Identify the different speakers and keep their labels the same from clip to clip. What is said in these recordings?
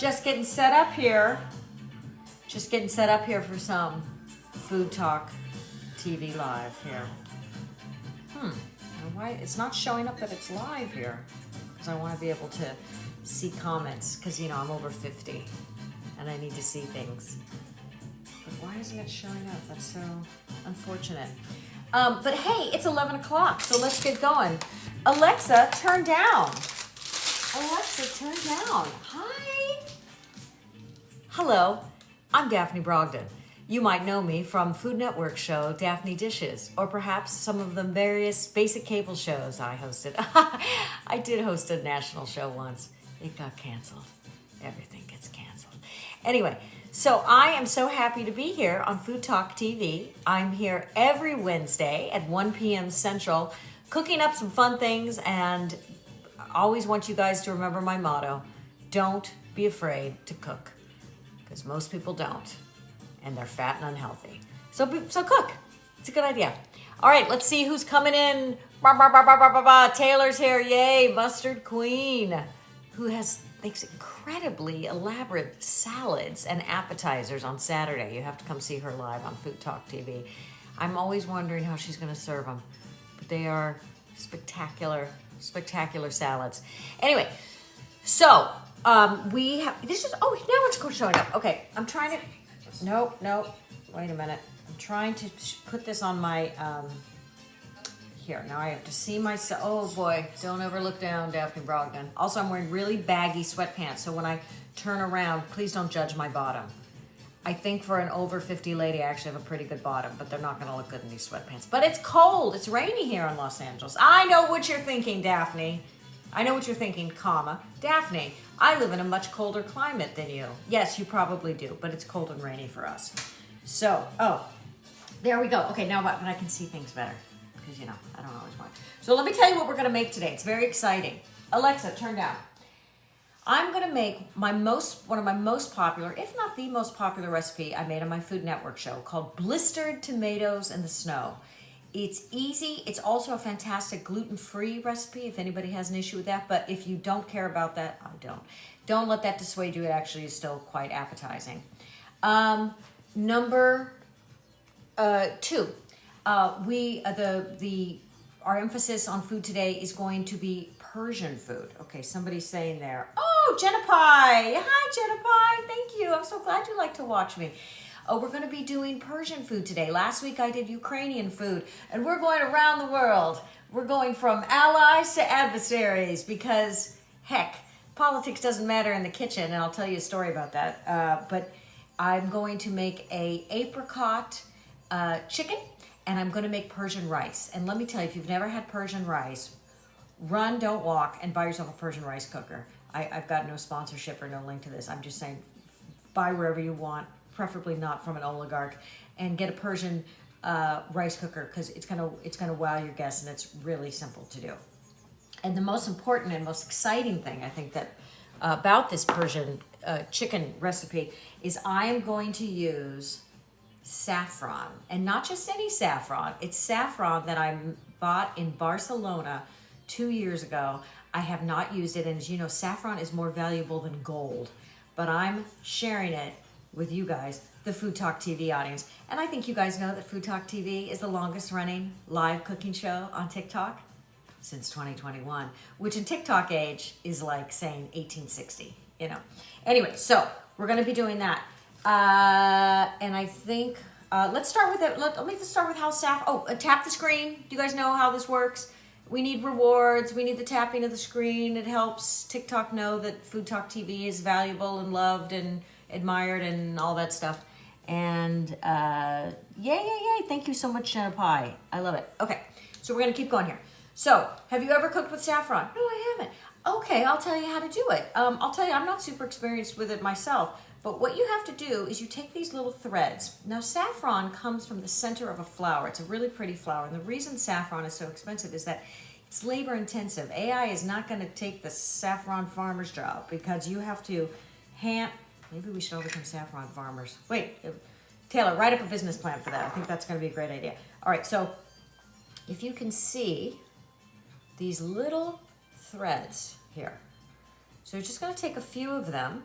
Speaker 1: just getting set up here. Just getting set up here for some Food Talk TV live here. Why it's not showing up that it's live here? Because I want to be able to see comments. Because you know I'm over 50, and I need to see things. But why isn't it showing up? That's so unfortunate. But hey, it's 11 o'clock, so let's get going. Alexa, turn down. Alexa, turn down. Hi. Hello, I'm Daphne Brogdon. You might know me from Food Network show Daphne Dishes, or perhaps some of the various basic cable shows I hosted. I did host a national show once. It got canceled. Everything gets canceled. Anyway, so I am so happy to be here on Food Talk TV. I'm here every Wednesday at 1 p.m. Central, cooking up some fun things, and I always want you guys to remember my motto: don't be afraid to cook, because most people don't, and they're fat and unhealthy. So cook. It's a good idea. All right, let's see who's coming in. Taylor's here, yay! Mustard Queen, who makes incredibly elaborate salads and appetizers on Saturday. You have to come see her live on Food Talk TV. I'm always wondering how she's going to serve them, but they are spectacular, spectacular salads. Anyway, so we have this is now it's showing up. Okay, I'm trying to. Nope. Wait a minute. I'm trying to put this on my here. Now I have to see myself. Oh boy, don't ever look down, Daphne Brogdon. Also, I'm wearing really baggy sweatpants, so when I turn around, please don't judge my bottom. I think for an over 50 lady, I actually have a pretty good bottom, but they're not going to look good in these sweatpants. But it's cold. It's rainy here in Los Angeles. I know what you're thinking, Daphne. I know what you're thinking, comma. Daphne, I live in a much colder climate than you. Yes, you probably do, but it's cold and rainy for us. So, there we go. Okay, now what? But I can see things better because, you know, I don't always want. So let me tell you what we're going to make today. It's very exciting. Alexa, turn down. I'm going to make one of my most popular, if not the most popular recipe I made on my Food Network show called Blistered Tomatoes in the Snow. It's easy. It's also a fantastic gluten-free recipe if anybody has an issue with that. But if you don't care about that, I don't. Don't let that dissuade you. It actually is still quite appetizing. Number 2, our emphasis on food today is going to be Persian food. Okay, somebody's saying there. Oh, Jenna Pie. Hi, Jenna Pie. Thank you. I'm so glad you like to watch me. Oh, we're going to be doing Persian food today. Last week I did Ukrainian food, and we're going around the world. We're going from allies to adversaries because, heck, politics doesn't matter in the kitchen, and I'll tell you a story about that. But I'm going to make a apricot chicken, and I'm going to make Persian rice. And let me tell you, if you've never had Persian rice, run, don't walk, and buy yourself a Persian rice cooker. I've got no sponsorship or no link to this. I'm just saying, buy wherever you want, preferably not from an oligarch, and get a Persian rice cooker because it's gonna wow your guests, and it's really simple to do. And the most important and most exciting thing I think that about this Persian chicken recipe is I am going to use saffron, and not just any saffron. It's saffron that I bought in Barcelona 2 years ago. I have not used it, and as you know, saffron is more valuable than gold, but I'm sharing it with you guys, the Food Talk TV audience. And I think you guys know that Food Talk TV is the longest running live cooking show on TikTok since 2021, which in TikTok age is like saying 1860, you know. Anyway, so we're gonna be doing that. And I think, let's start with it. Let me just start with how tap the screen. Do you guys know how this works? We need rewards. We need the tapping of the screen. It helps TikTok know that Food Talk TV is valuable and loved and admired and all that stuff. And yay. Thank you so much, Jenna Pie. I love it. Okay, so we're gonna keep going here. So, have you ever cooked with saffron? No, I haven't. Okay, I'll tell you how to do it. I'll tell you, I'm not super experienced with it myself, but what you have to do is you take these little threads. Now, saffron comes from the center of a flower. It's a really pretty flower, and the reason saffron is so expensive is that it's labor intensive. AI is not gonna take the saffron farmer's job because you have to maybe we should all become saffron farmers. Wait, Taylor, write up a business plan for that. I think that's gonna be a great idea. All right, so if you can see these little threads here. So you're just gonna take a few of them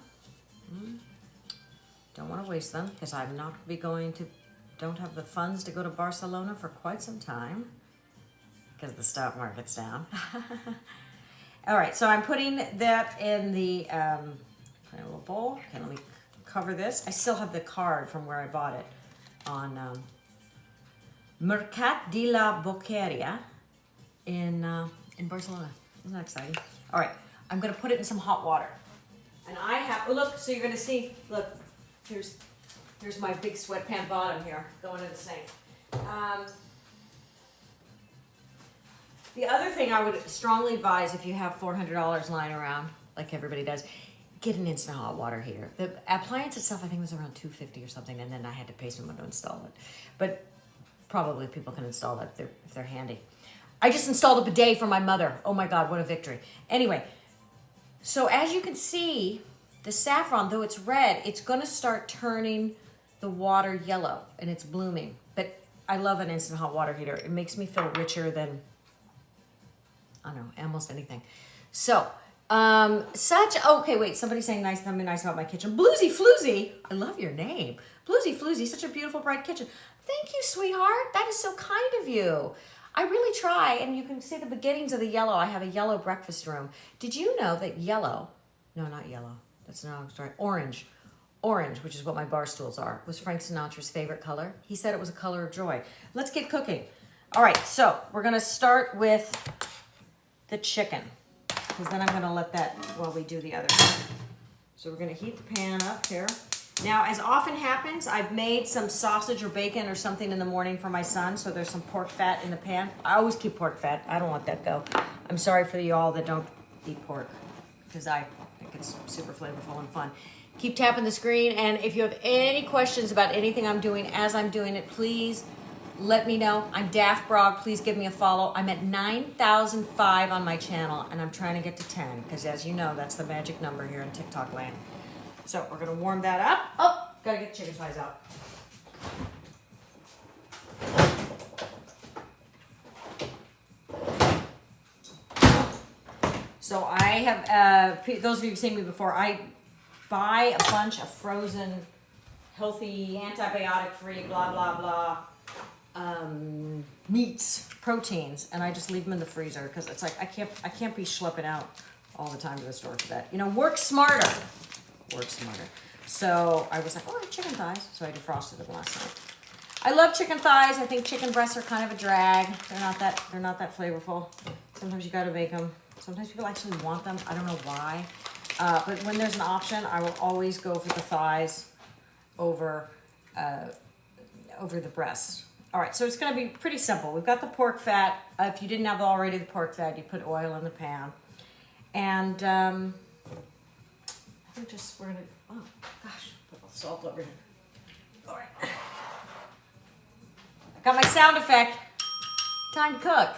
Speaker 1: Don't want to waste them because I'm not don't have the funds to go to Barcelona for quite some time because the stock market's down. All right, so I'm putting that in the little bowl. Okay, let me cover this. I still have the card from where I bought it on Mercat de la Boqueria in Barcelona. Isn't that exciting? All right, I'm gonna put it in some hot water. And I have, oh look, so you're gonna see, look, here's my big sweatpant bottom here going in the sink. The other thing I would strongly advise if you have $400 lying around, like everybody does, get an instant hot water heater. The appliance itself, I think, was around $250 or something, and then I had to pay someone to install it. But probably people can install it if they're handy. I just installed a bidet for my mother. Oh my God, what a victory. Anyway, so as you can see, the saffron, though it's red, it's gonna start turning the water yellow, and it's blooming. But I love an instant hot water heater. It makes me feel richer than, I don't know, almost anything. So, okay, wait, somebody's saying something nice about my kitchen. Bluesy Floozy, I love your name. Bluesy Floozy, such a beautiful, bright kitchen. Thank you, sweetheart. That is so kind of you. I really try, and you can see the beginnings of the yellow. I have a yellow breakfast room. Did you know that yellow, no, not yellow, that's not, sorry, orange, which is what my bar stools are, was Frank Sinatra's favorite color. He said it was a color of joy. Let's get cooking. All right, so we're gonna start with the chicken, because then I'm gonna let that while we do the other thing. So we're gonna heat the pan up here. Now, as often happens, I've made some sausage or bacon or something in the morning for my son, so there's some pork fat in the pan. I always keep pork fat. I don't let that go. I'm sorry for y'all that don't eat pork, because I think it's super flavorful and fun. Keep tapping the screen, and if you have any questions about anything I'm doing as I'm doing it, please let me know. I'm Daphne Brogdon. Please give me a follow. I'm at 9,005 on my channel, and I'm trying to get to 10, because as you know, that's the magic number here in TikTok land. So we're gonna warm that up. Oh, gotta get chicken thighs out. So I have, those of you who've seen me before, I buy a bunch of frozen, healthy, antibiotic-free, blah, blah, blah, meats, proteins, and I just leave them in the freezer, because it's like, I can't be schlepping out all the time to the store for that. You know, work smarter. So I was like, oh, I have chicken thighs. So I defrosted them last night. I love chicken thighs. I think chicken breasts are kind of a drag. They're not that flavorful. Sometimes you gotta bake them. Sometimes people actually want them. I don't know why. But when there's an option, I will always go for the thighs over the breast. All right, so it's gonna be pretty simple. We've got the pork fat. If you didn't have already the pork fat, you put oil in the pan. And we're gonna, oh gosh, put the salt over here. All right. I got my sound effect. Time to cook.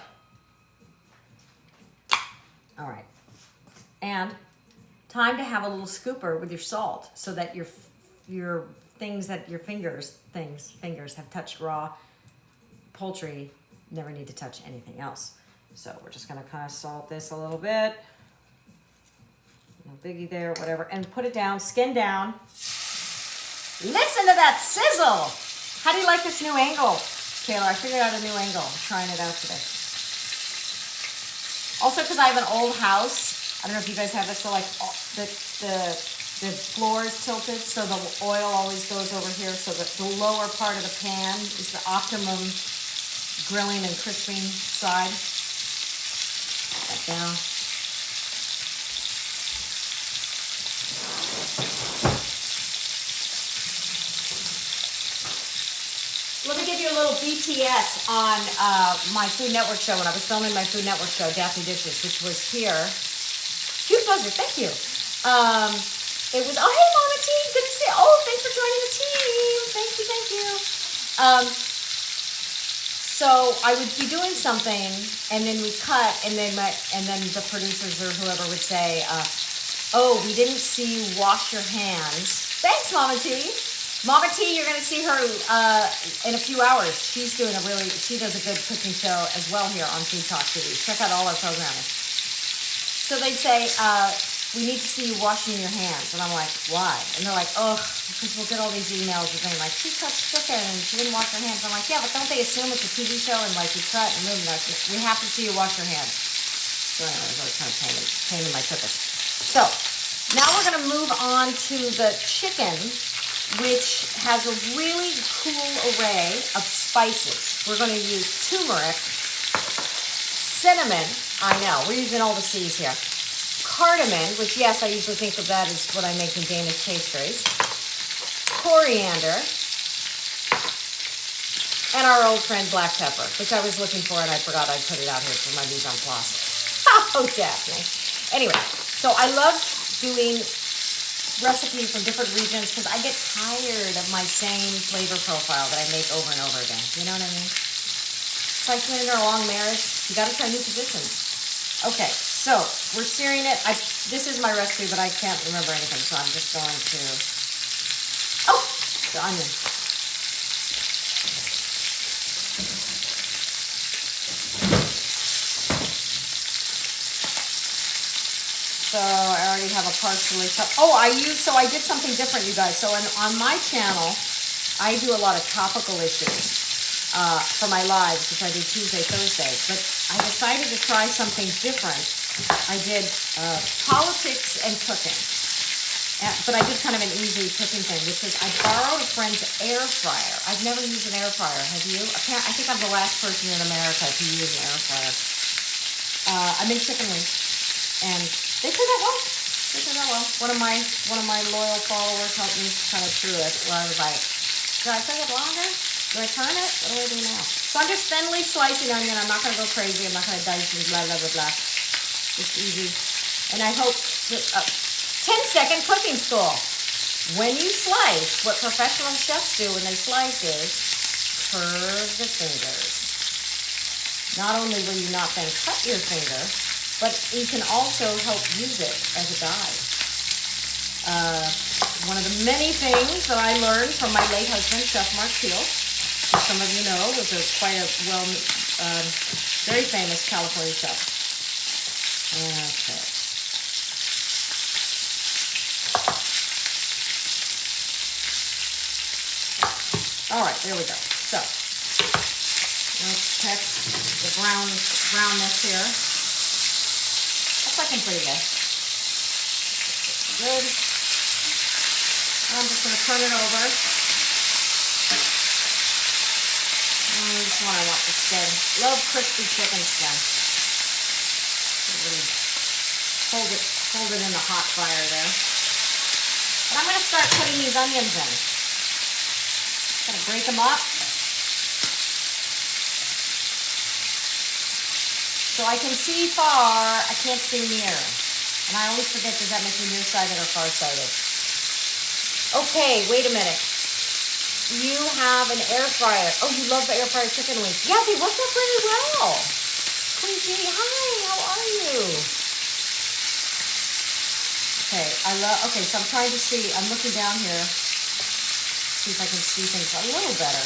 Speaker 1: All right. And time to have a little scooper with your salt so that your things that your fingers have touched raw poultry never need to touch anything else. So we're just gonna kind of salt this a little bit. No biggie there, whatever, and put it down, skin down. Listen to that sizzle. How do you like this new angle, Taylor? I figured out a new angle. I'm trying it out today. Also, because I have an old house, I don't know if you guys have this, so like the floor is tilted, so the oil always goes over here, so that the lower part of the pan is the optimum grilling and crisping side. Put that down. Let me give you a little BTS on my Food Network show when I was filming my Food Network show, Daphne Dishes, which was here. Huge pleasure, thank you. It was, oh, hey, Mama T, good to see you. Oh, thanks for joining the team. Thank you. So I would be doing something, and then we cut, and then the producers or whoever would say, oh, we didn't see you wash your hands. Thanks, Mama T. Mama T, you're going to see her in a few hours. She does a good cooking show as well here on FoodTokTV. Check out all our programming. So they'd say, we need to see you washing your hands. And I'm like, why? And they're like, oh, because we'll get all these emails and things like, she touched chicken and she didn't wash her hands. I'm like, yeah, but don't they assume it's a TV show and like you cut and move? Like, we have to see you wash your hands. So anyways, I was kind of pain in my tuchus. So now we're going to move on to the chicken, which has a really cool array of spices. We're going to use turmeric, cinnamon, I know, we're using all the C's here. Cardamom, which yes, I usually think of that as what I make in Danish pastries. Coriander. And our old friend black pepper, which I was looking for and I forgot I'd put it out here for my mise en place. Oh, Daphne. Anyway, so I love doing recipes from different regions because I get tired of my same flavor profile that I make over and over again. You know what I mean? It's like when in a long marriage, you got to try new positions. Okay, so we're searing it. This is my recipe, but I can't remember anything, so I'm just going to... Oh, the onion. So I already have a partially chopped. Oh, I did something different, you guys. So on my channel, I do a lot of topical issues for my lives, which I do Tuesday, Thursday. But I decided to try something different. I did politics and cooking. But I did kind of an easy cooking thing, which is I borrowed a friend's air fryer. I've never used an air fryer. Have you? I think I'm the last person in America to use an air fryer. I make chicken wings. And they turned out well. They turned out well. One of my loyal followers helped me kind of through it. Where I was like, do I cook it longer? Do I turn it? What do I do now? So I'm just thinly slicing onion. I'm not going to go crazy. I'm not going to dice and blah, blah, blah, blah. It's easy. And I hope, 10-second cooking school. When you slice, what professional chefs do when they slice is curve the fingers. Not only will you not then cut your finger, but you can also help use it as a guide. One of the many things that I learned from my late husband, Chef Mark Peel, who some of you know was quite a very famous California chef. Okay. All right, there we go. So let's check the brownness here. That's looking pretty good. Good. I'm just going to turn it over. And this one I want the skin. Love crispy chicken skin. Really hold it in the hot fire there. And I'm going to start putting these onions in. Going to break them up. So I can see far, I can't see near. And I always forget, does that make me nearsighted or farsighted? Okay, wait a minute. You have an air fryer. Oh, you love the air fryer chicken wings. Yeah, they worked out pretty well. Queen G, hi, how are you? Okay, so I'm trying to see, I'm looking down here, see if I can see things a little better.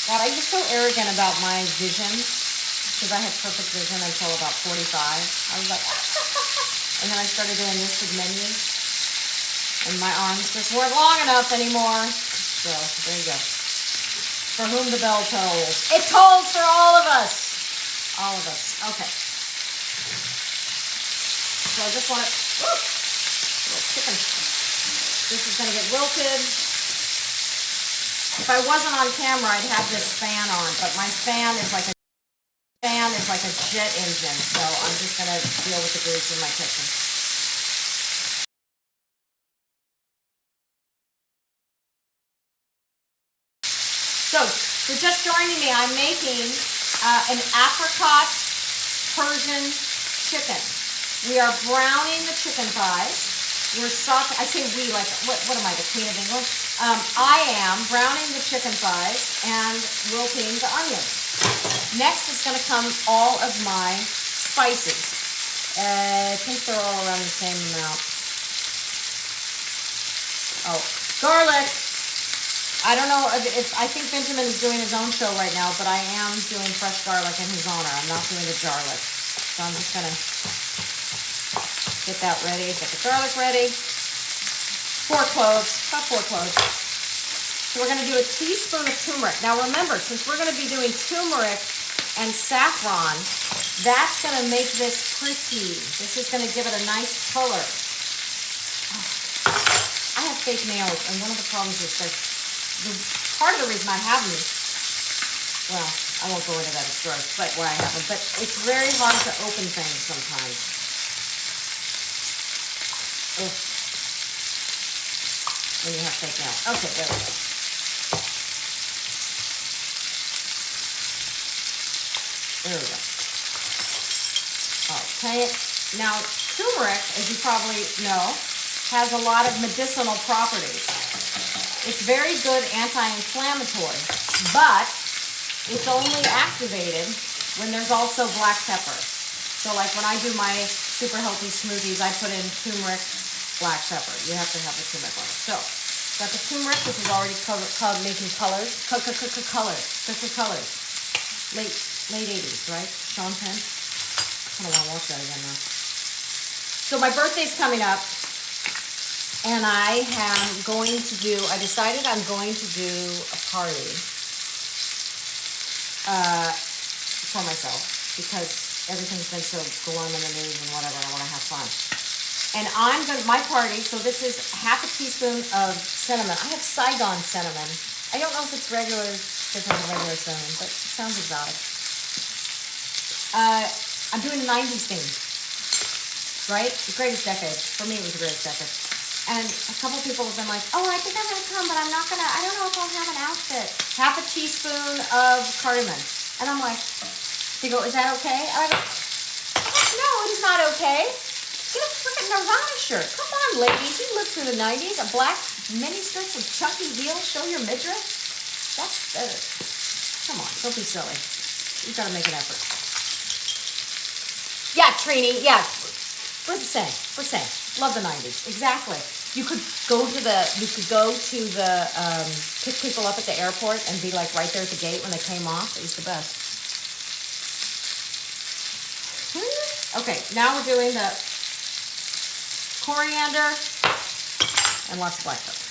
Speaker 1: God, I was so arrogant about my vision, because I had perfect vision until about 45. I was like, and then I started doing this with menus, and my arms just weren't long enough anymore. So, there you go. For whom the bell tolls. It tolls for all of us. All of us. Okay. So I just want to, little chicken. This is going to get wilted. If I wasn't on camera, I'd have this fan on, but my fan is like a jet engine, so I'm just going to deal with the grease in my kitchen. So, for just joining me, I'm making an apricot Persian chicken. We are browning the chicken thighs. We're I say we, like, what am I, the Queen of England? I am browning the chicken thighs and wilting the onions. Next is going to come all of my spices. I think they're all around the same amount. Oh, garlic. I don't know if I think Benjamin is doing his own show right now, but I am doing fresh garlic in his honor. I'm not doing the garlic. So I'm just going to Get that ready. Get the garlic ready. 4 cloves, about 4 cloves. So we're gonna do a teaspoon of turmeric. Now remember, since we're gonna be doing turmeric and saffron, that's gonna make this pretty. This is gonna give it a nice color. I have fake nails, and one of the problems is that part of the reason I have them, well, I won't go into that, it's gross, but why I have them, but it's very hard to open things sometimes. Ugh. When you have fake nails. Okay, there we go. There we go. Okay, now turmeric, as you probably know, has a lot of medicinal properties. It's very good anti-inflammatory, but it's only activated when there's also black pepper. So like when I do my super healthy smoothies, I put in turmeric, black pepper. You have to have the turmeric on it. So got the turmeric, which is already making colors. Colors. Late 80s, right? Sean Penn. I don't want to watch that again now. So my birthday's coming up. And I decided I'm going to do a party for myself because everything's been so glum in the news and whatever, I want to have fun. And my party, so this is half a teaspoon of cinnamon. I have Saigon cinnamon. I don't know if it's different than regular cinnamon, but it sounds exotic. I'm doing the 90s theme, right? The greatest decade. For me, it was the greatest decade. And a couple people have been like, oh, I think I'm going to come, but I don't know if I'll have an outfit. Half a teaspoon of cardamom. And I'm like, they go, is that okay? And I go, no, it is not okay. Get a freaking Nirvana shirt. Come on, ladies. You lived through the 90s. A black mini skirt with chunky heels. Show your midriff. Come on, don't be silly. You've got to make an effort. Yeah, Trini, yeah. We're the same. Love the 90s. Exactly. You could go to the pick people up at the airport and be like right there at the gate when they came off. It was the best. Okay, now we're doing the coriander and lots of black pepper.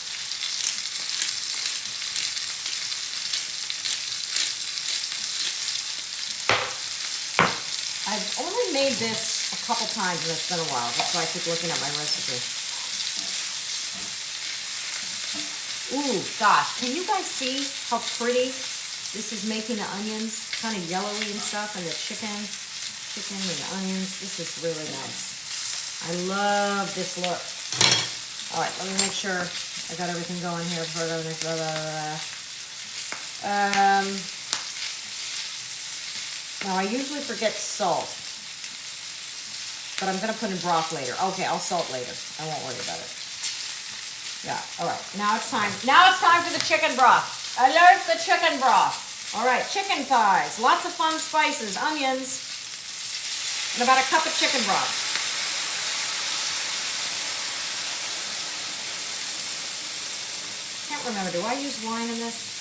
Speaker 1: I've only made this a couple times and it's been a while. That's why I keep looking at my recipe. Ooh, gosh, can you guys see how pretty this is making the onions? Kind of yellowy and stuff, and the chicken and the onions. This is really nice. I love this look. All right, let me make sure I got everything going here for the next. Now, I usually forget salt, but I'm going to put in broth later. Okay, I'll salt later. I won't worry about it. Yeah, all right. Now it's time. Now it's time for the chicken broth. Alert the chicken broth. All right, chicken thighs. Lots of fun spices, onions, and about a cup of chicken broth. Can't remember. Do I use wine in this?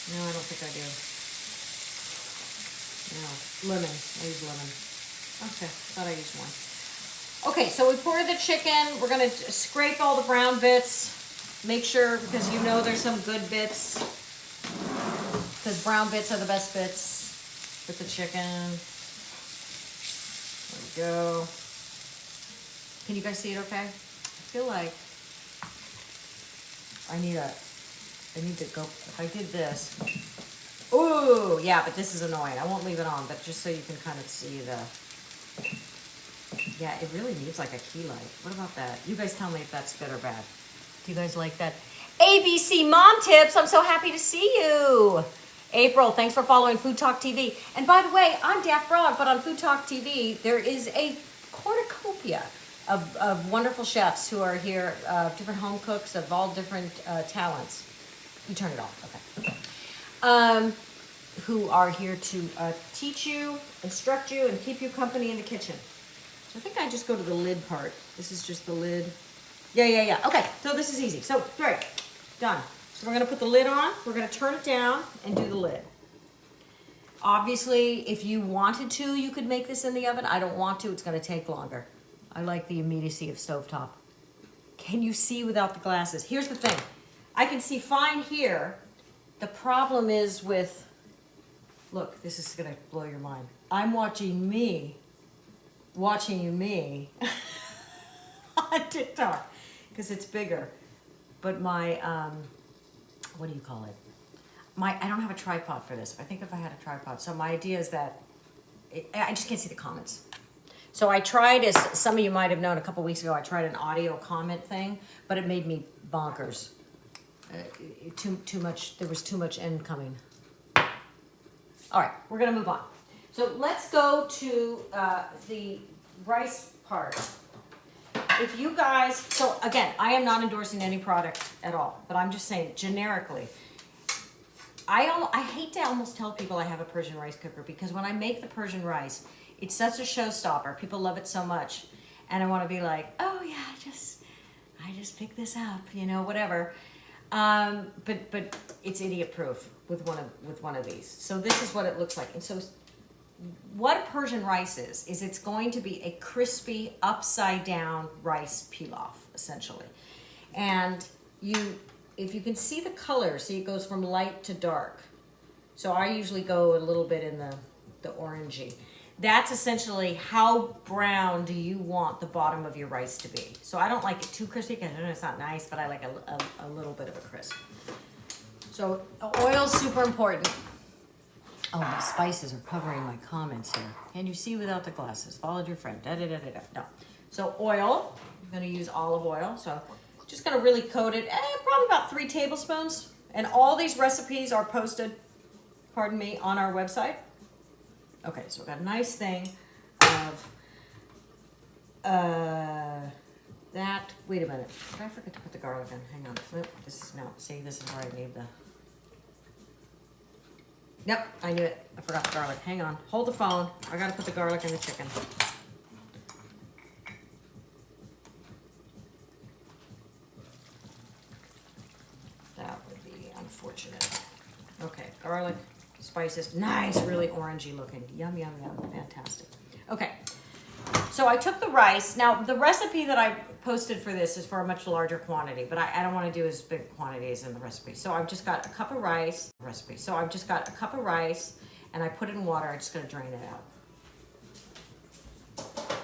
Speaker 1: No, I don't think I do. No, lemon. I use lemon. Okay, thought I used one. Okay, so we pour the chicken. We're gonna scrape all the brown bits. Make sure, because you know there's some good bits. Because brown bits are the best bits with the chicken. There we go. Can you guys see it okay? I feel like I need to go, if I did this. Ooh, yeah, but this is annoying. I won't leave it on, but just so you can kind of see the, yeah, it really needs like a key light. What about that? You guys tell me if that's good or bad. Do you guys like that? ABC Mom Tips, I'm so happy to see you. April, thanks for following FoodTokTV. And by the way, I'm Daphne Brogdon, but on FoodTokTV, there is a cornucopia of wonderful chefs who are here, different home cooks of all different talents. You turn it off, okay. Who are here to teach you, instruct you, and keep you company in the kitchen. So I think I just go to the lid part. This is just the lid. Yeah. Okay, so this is easy. So, great, done. So we're gonna put the lid on. We're gonna turn it down and do the lid. Obviously, if you wanted to, you could make this in the oven. I don't want to. It's going to take longer. I like the immediacy of stovetop. Can you see without the glasses? Here's the thing. I can see fine here. The problem is with, look, this is going to blow your mind. I'm watching me on TikTok because it's bigger. But my, what do you call it? I don't have a tripod for this. I think if I had a tripod. So my idea is that I just can't see the comments. So I tried, as some of you might have known a couple weeks ago, I tried an audio comment thing, but it made me bonkers. Too much, there was too much incoming. All right, we're gonna move on. So let's go to the rice part. If you guys, so again, I am not endorsing any product at all, but I'm just saying generically, I hate to almost tell people I have a Persian rice cooker because when I make the Persian rice, it's such a showstopper. People love it so much. And I want to be like, oh yeah, I just picked this up, you know, whatever. But it's idiot proof with one of these. So this is what it looks like. And so what Persian rice is it's going to be a crispy upside down rice pilaf, essentially. And if you can see the color, see it goes from light to dark. So I usually go a little bit in the orangey. That's essentially how brown do you want the bottom of your rice to be. So I don't like it too crispy because it's not nice, but I like a little bit of a crisp. So oil's super important. Oh, the spices are covering my comments here. Can you see without the glasses? Followed your friend. No. So oil, I'm gonna use olive oil. So just gonna really coat it, probably about 3 tablespoons. And all these recipes are posted, pardon me, on our website. Okay, so we've got a nice thing of that. Wait a minute, did I forget to put the garlic in? Hang on, this is now, see, this is where I need the, yep, I knew it, I forgot the garlic. Hang on, hold the phone, I gotta put the garlic in the chicken. That would be unfortunate. Okay, garlic, spices, nice, really orangey looking. Yum, yum, yum, fantastic. Okay, so I took the rice. Now, the recipe that I posted for this is for a much larger quantity, but I don't want to do as big quantities in the recipe. So I've just got a cup of rice, and I put it in water. I'm just gonna drain it out.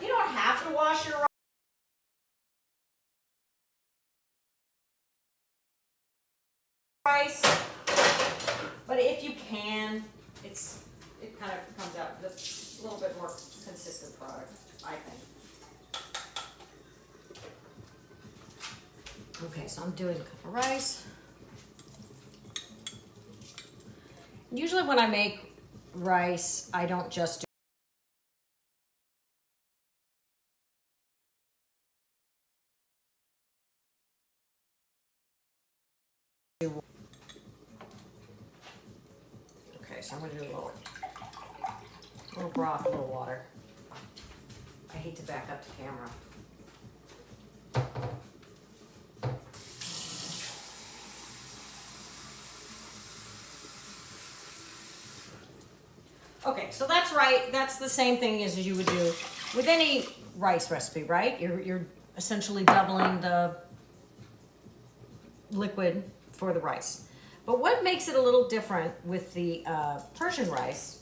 Speaker 1: You don't have to wash your rice, but if you can, it kind of comes out with a little bit more consistent product, I think. Okay, so I'm doing a cup of rice. Usually when I make rice, I don't just do. Okay, so I'm gonna do a little broth, a little water. I hate to back up the camera. Okay, so that's right. That's the same thing as you would do with any rice recipe, right? You're essentially doubling the liquid for the rice. But what makes it a little different with the Persian rice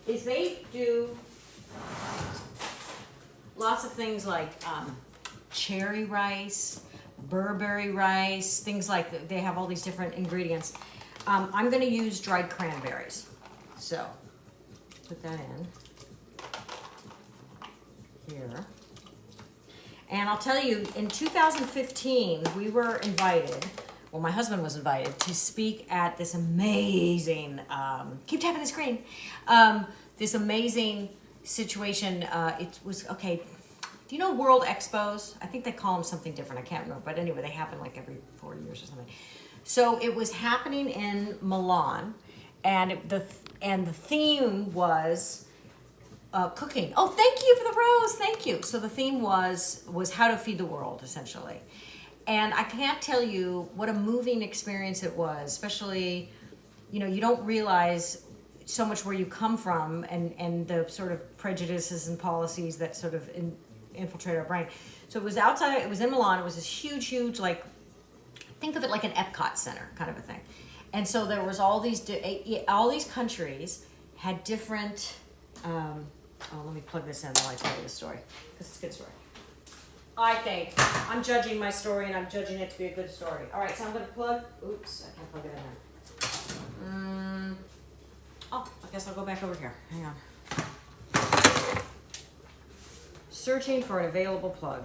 Speaker 1: is they do lots of things like cherry rice, Burberry rice, things like that. They have all these different ingredients. I'm going to use dried cranberries. So put that in here. And I'll tell you, in 2015, we were invited, well, my husband was invited to speak at this amazing, keep tapping the screen, this amazing situation. It was, okay, do you know World Expos? I think they call them something different. I can't remember. But anyway, they happen like every 4 years or something. So it was happening in Milan, and the theme was cooking. Oh, thank you for the rose. Thank you. So the theme was how to feed the world, essentially. And I can't tell you what a moving experience it was, especially, you know, you don't realize so much where you come from and the sort of prejudices and policies that sort of infiltrate our brain. So it was outside, it was in Milan, it was this huge, like, think of it like an Epcot Center kind of a thing. And so there was all these countries had different, let me plug this in while I tell you the story, because it's a good story. I think. I'm judging my story and I'm judging it to be a good story. All right, so I'm going to plug, oops, I can't plug it in there. Oh, I guess I'll go back over here. Hang on. Searching for an available plug.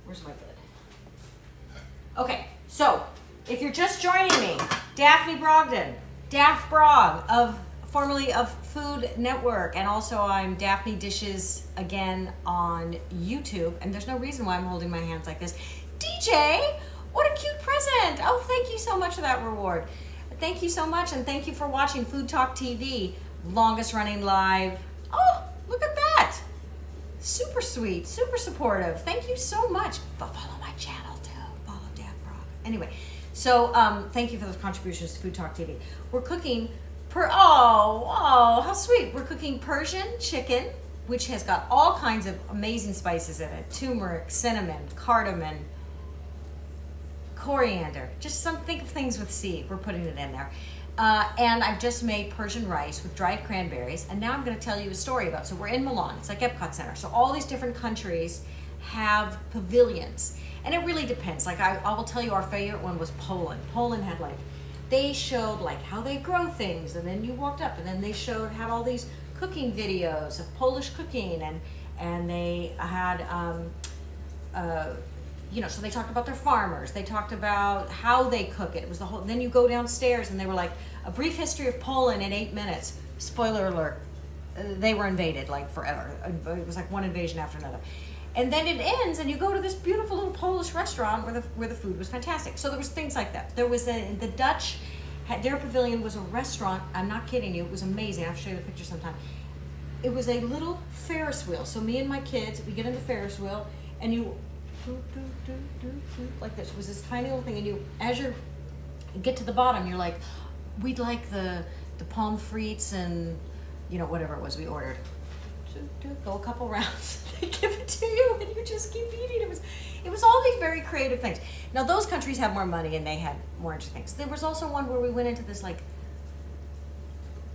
Speaker 1: Where's my lid? Okay, so if you're just joining me, Daphne Brogdon, Daph Brog, formerly of Food Network, and also I'm Daphne Dishes Again on YouTube, and there's no reason why I'm holding my hands like this. DJ, what a cute present! Oh, thank you so much for that reward. Thank you so much, and thank you for watching FoodTokTV, longest running live. Oh, look at that! Super sweet, super supportive. Thank you so much. Follow my channel too. Follow Daph Brog. Anyway, so thank you for those contributions to FoodTokTV. We're cooking how sweet. We're cooking Persian chicken, which has got all kinds of amazing spices in it. Turmeric, cinnamon, cardamom, coriander. Just think of things with C. We're putting it in there. And I've just made Persian rice with dried cranberries. And now I'm going to tell you a story about, so we're in Milan. It's like Epcot Center. So all these different countries have pavilions. And it really depends. Like I will tell you our favorite one was Poland. Poland had like, they showed like how they grow things, and then you walked up and then they had all these cooking videos of Polish cooking, and they had so they talked about their farmers, they talked about how they cook it. It was the whole, then you go downstairs and they were like, a brief history of Poland in 8 minutes. Spoiler alert, they were invaded like forever. It was like one invasion after another. And then it ends, and you go to this beautiful little Polish restaurant where the food was fantastic. So there was things like that. There was the Dutch, their pavilion was a restaurant. I'm not kidding you. It was amazing. I'll show you the picture sometime. It was a little Ferris wheel. So me and my kids, we get in the Ferris wheel, and you like this. It was this tiny little thing, and you, as you get to the bottom, you're like, we'd like the pommes frites and whatever it was we ordered. Go a couple rounds, they give it to you, and you just keep eating. It was all these very creative things. Now those countries have more money and they had more interesting things. There was also one where we went into this, like,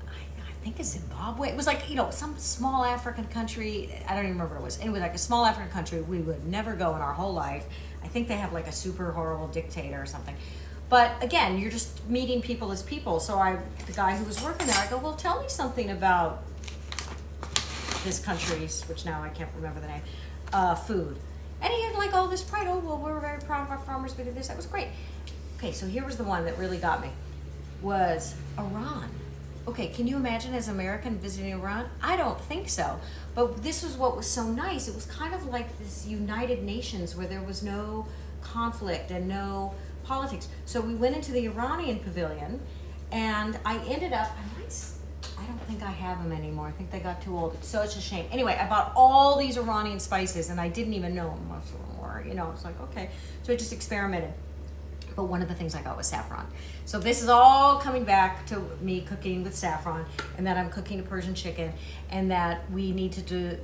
Speaker 1: I think it's Zimbabwe. It was like, some small African country. I don't even remember what it was. Anyway, like a small African country we would never go in our whole life. I think they have like a super horrible dictator or something. But again, you're just meeting people as people. So the guy who was working there, I go, well, tell me something about this country's, which now I can't remember the name, food. And he had like all this pride. Oh, well, we're very proud of our farmers. We did this. That was great. Okay, so here was the one that really got me, was Iran. Okay, can you imagine as an American visiting Iran? I don't think so. But this was what was so nice. It was kind of like this United Nations where there was no conflict and no politics. So we went into the Iranian pavilion, and I ended up, I don't think I have them anymore. I think they got too old. It's such a shame. Anyway, I bought all these Iranian spices, and I didn't even know most of them were, it's like, okay. So I just experimented. But one of the things I got was saffron. So this is all coming back to me cooking with saffron, and that I'm cooking a Persian chicken, and that we need to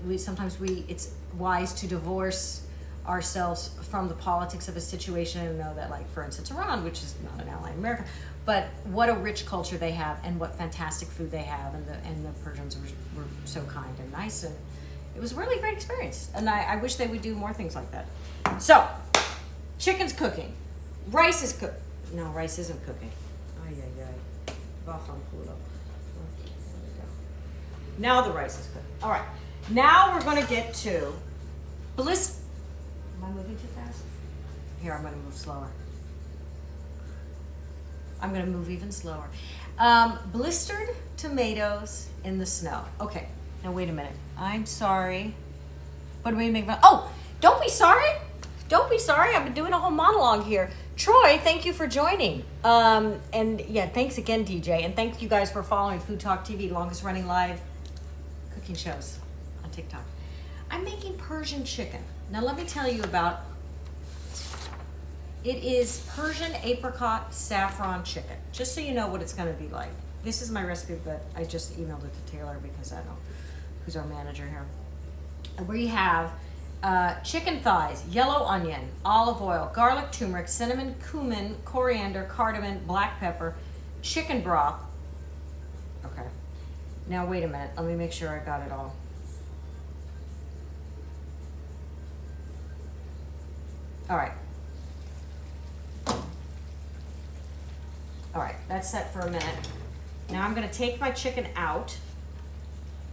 Speaker 1: it's wise to divorce ourselves from the politics of a situation and know that, like, for instance, Iran, which is not an ally of America, but what a rich culture they have and what fantastic food they have, and the Persians were so kind and nice, and it was a really great experience. And I wish they would do more things like that. So, chicken's cooking. Rice is cooked. No, rice isn't cooking. Ay, ay, ay. Vaffanculo. Now the rice is cooked. All right. Now we're going to get to Am I moving too fast? Here, I'm going to move slower. I'm going to move even slower. Blistered tomatoes in the snow. Okay, now wait a minute. I'm sorry. What do we make about? Oh, don't be sorry. Don't be sorry. I've been doing a whole monologue here. Troy, thank you for joining. And yeah, thanks again, DJ. And thank you guys for following FoodTokTV, longest running live cooking shows on TikTok. I'm making Persian chicken. Now let me tell you about It is Persian apricot saffron chicken. Just so you know what it's gonna be like. This is my recipe, but I just emailed it to Taylor because I don't know who's our manager here. And we have chicken thighs, yellow onion, olive oil, garlic, turmeric, cinnamon, cumin, coriander, cardamom, black pepper, chicken broth. Okay. Now wait a minute. Let me make sure I got it all. All right. All right, that's set for a minute. Now I'm gonna take my chicken out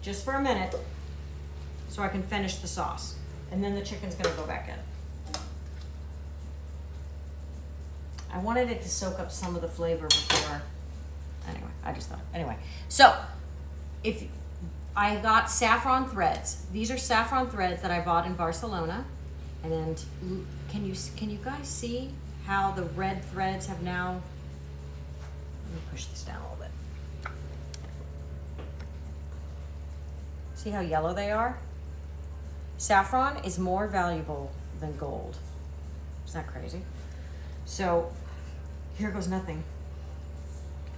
Speaker 1: just for a minute so I can finish the sauce. And then the chicken's gonna go back in. I wanted it to soak up some of the flavor before. Anyway, I just thought, anyway. So, if I got saffron threads. These are saffron threads that I bought in Barcelona. And can you guys see how the red threads have now, let me push this down a little bit. See how yellow they are? Saffron is more valuable than gold. Isn't that crazy? So here goes nothing.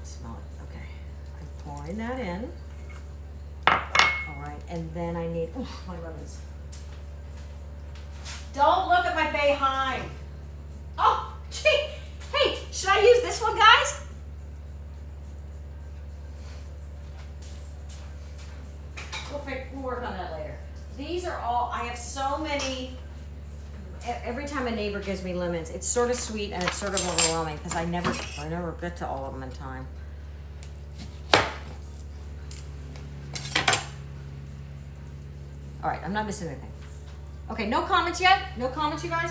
Speaker 1: Smell it. Okay. I'm pouring that in. All right, and then I need, my lemons. Don't look at my behind. Oh, gee. Hey, should I use this one, guys? We'll work on that later. These are all, I have so many, every time a neighbor gives me lemons, it's sort of sweet and it's sort of overwhelming because I never get to all of them in time. All right, I'm not missing anything. Okay, no comments yet? No comments, you guys?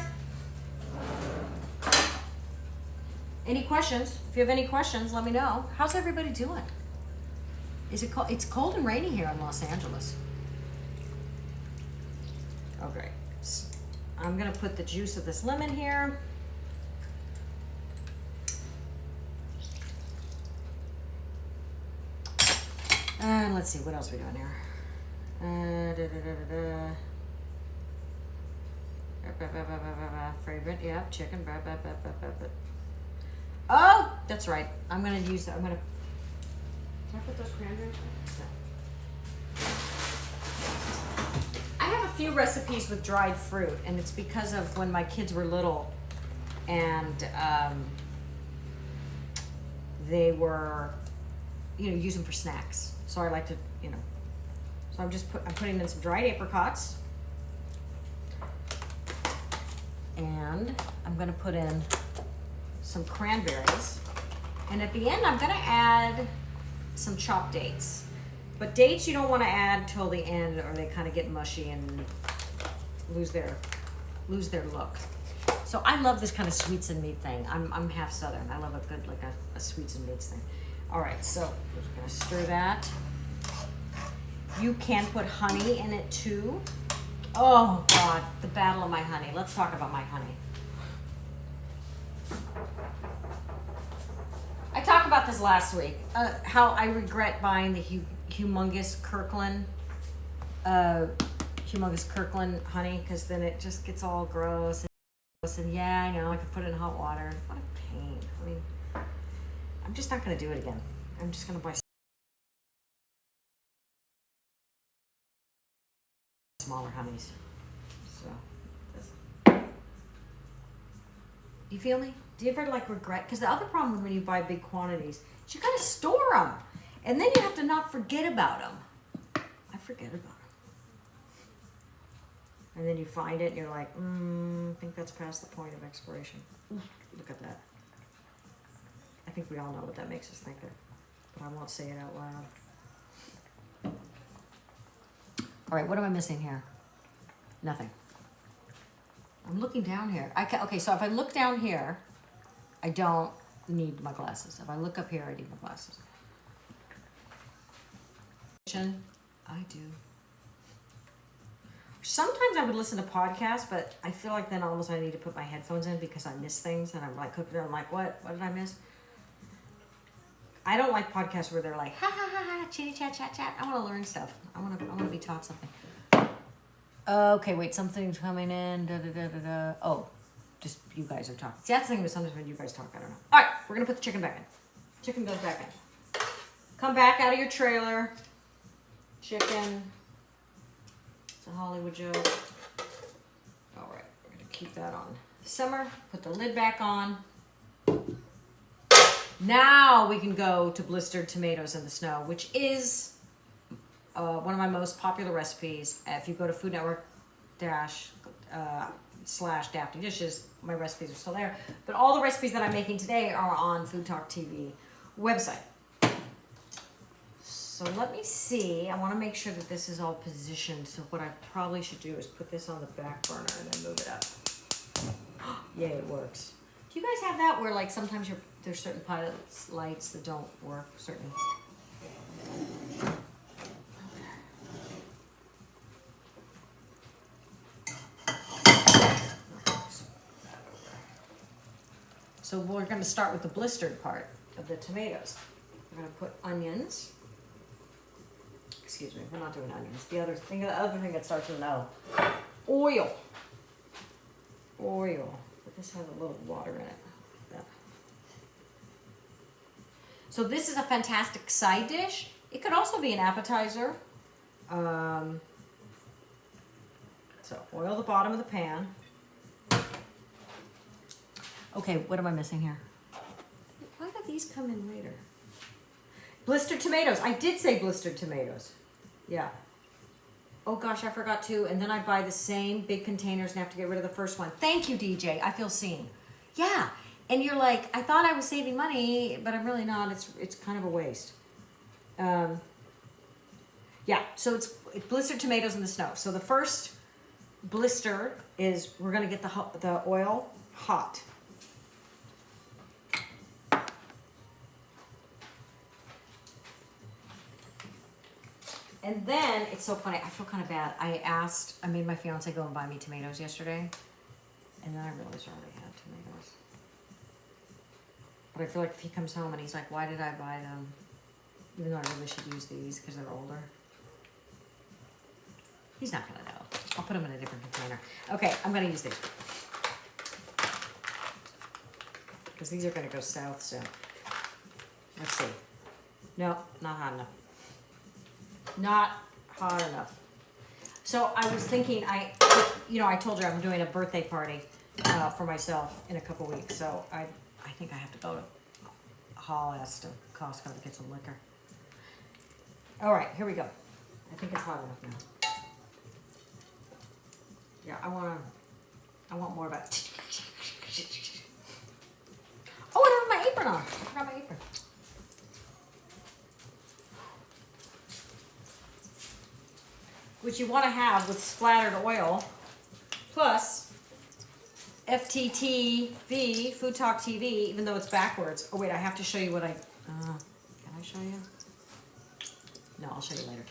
Speaker 1: Any questions? If you have any questions, let me know. How's everybody doing? Is it cold? It's cold and rainy here in Los Angeles. Okay, I'm gonna put the juice of this lemon here. And let's see, what else are we doing here? Favorite, yeah, chicken. Oh, that's right. I'm gonna use that. Can I put those cranberries? No. I have a few recipes with dried fruit, and it's because of when my kids were little, and they were, use them for snacks. So I like to, So I'm putting in some dried apricots. And I'm gonna put in some cranberries. And at the end, I'm gonna add some chopped dates. But dates you don't wanna add till the end or they kind of get mushy and lose their look. So I love this kind of sweets and meat thing. I'm half Southern. I love a good, like a sweets and meats thing. All right, so we're just gonna stir that. You can put honey in it too. Oh God, the battle of my honey. Let's talk about my honey. I talked about this last week, how I regret buying the humongous Kirkland honey, because then it just gets all gross. And yeah, I know, I could put it in hot water. What a pain. I mean, I'm just not gonna do it again. I'm just gonna buy smaller honeys. So, you feel me? Do you ever regret? Because the other problem when you buy big quantities is you gotta store them, and then you have to not forget about them. I forget about them, and then you find it, and you're like, I think that's past the point of expiration. Look at that. I think we all know what that makes us think of, but I won't say it out loud. All right, what am I missing here? Nothing. I'm looking down here. Okay, so if I look down here, I don't need my glasses. If I look up here, I need my glasses. I do. Sometimes I would listen to podcasts, but I feel like then almost I need to put my headphones in because I miss things, and I'm like cooking. I'm like, what did I miss? I don't like podcasts where they're like, ha ha ha ha, chitty chat chat chat. I want to learn stuff. I want to be taught something. Okay, wait, something's coming in. Da da da da da. Oh, just you guys are talking. See, that's the thing with sometimes when you guys talk, I don't know. All right, we're gonna put the chicken back in. Chicken goes back in. Come back out of your trailer. Chicken. It's a Hollywood joke. All right, we're gonna keep that on simmer. Put the lid back on. Now we can go to blistered tomatoes in the snow, which is one of my most popular recipes. If you go to Food Network / Daphne Dishes, my recipes are still there. But all the recipes that I'm making today are on FoodTokTV website. So let me see. I want to make sure that this is all positioned. So what I probably should do is put this on the back burner and then move it up. Yay, it works. Do you guys have that where like sometimes there's certain pilot lights that don't work? Certain. So we're going to start with the blistered part of the tomatoes. We're going to put onions. Excuse me, we're not doing onions. The other thing that starts with an O. Oil. Oil. But this has a little water in it. Yeah. So this is a fantastic side dish. It could also be an appetizer. So oil the bottom of the pan. Okay, what am I missing here? Why did these come in later? Blistered tomatoes. I did say blistered tomatoes. Yeah. Oh gosh, I forgot to. And then I buy the same big containers and have to get rid of the first one. Thank you, DJ. I feel seen. Yeah. And you're like, I thought I was saving money, but I'm really not. It's kind of a waste. Yeah. So it's blistered tomatoes in the snow. So the first blister is we're gonna get the oil hot. And then, it's so funny, I feel kind of bad. I made my fiance go and buy me tomatoes yesterday. And then I realized I already had tomatoes. But I feel like if he comes home and he's like, why did I buy them? Even though I really should use these because they're older. He's not gonna know. I'll put them in a different container. Okay, I'm gonna use these. Because these are gonna go south soon. Let's see. No, not hot enough. Not hot enough. So I was thinking, I told you I'm doing a birthday party for myself in a couple weeks. So I think I have to go to Hall-S to Costco to get some liquor. All right, here we go. I think it's hot enough now. Yeah, I want more of it. Oh, I don't have my apron on. I forgot my apron. Which you want to have with splattered oil, plus FTTV, FoodTokTV, even though it's backwards. Oh wait, I have to show you what can I show you? No, I'll show you later.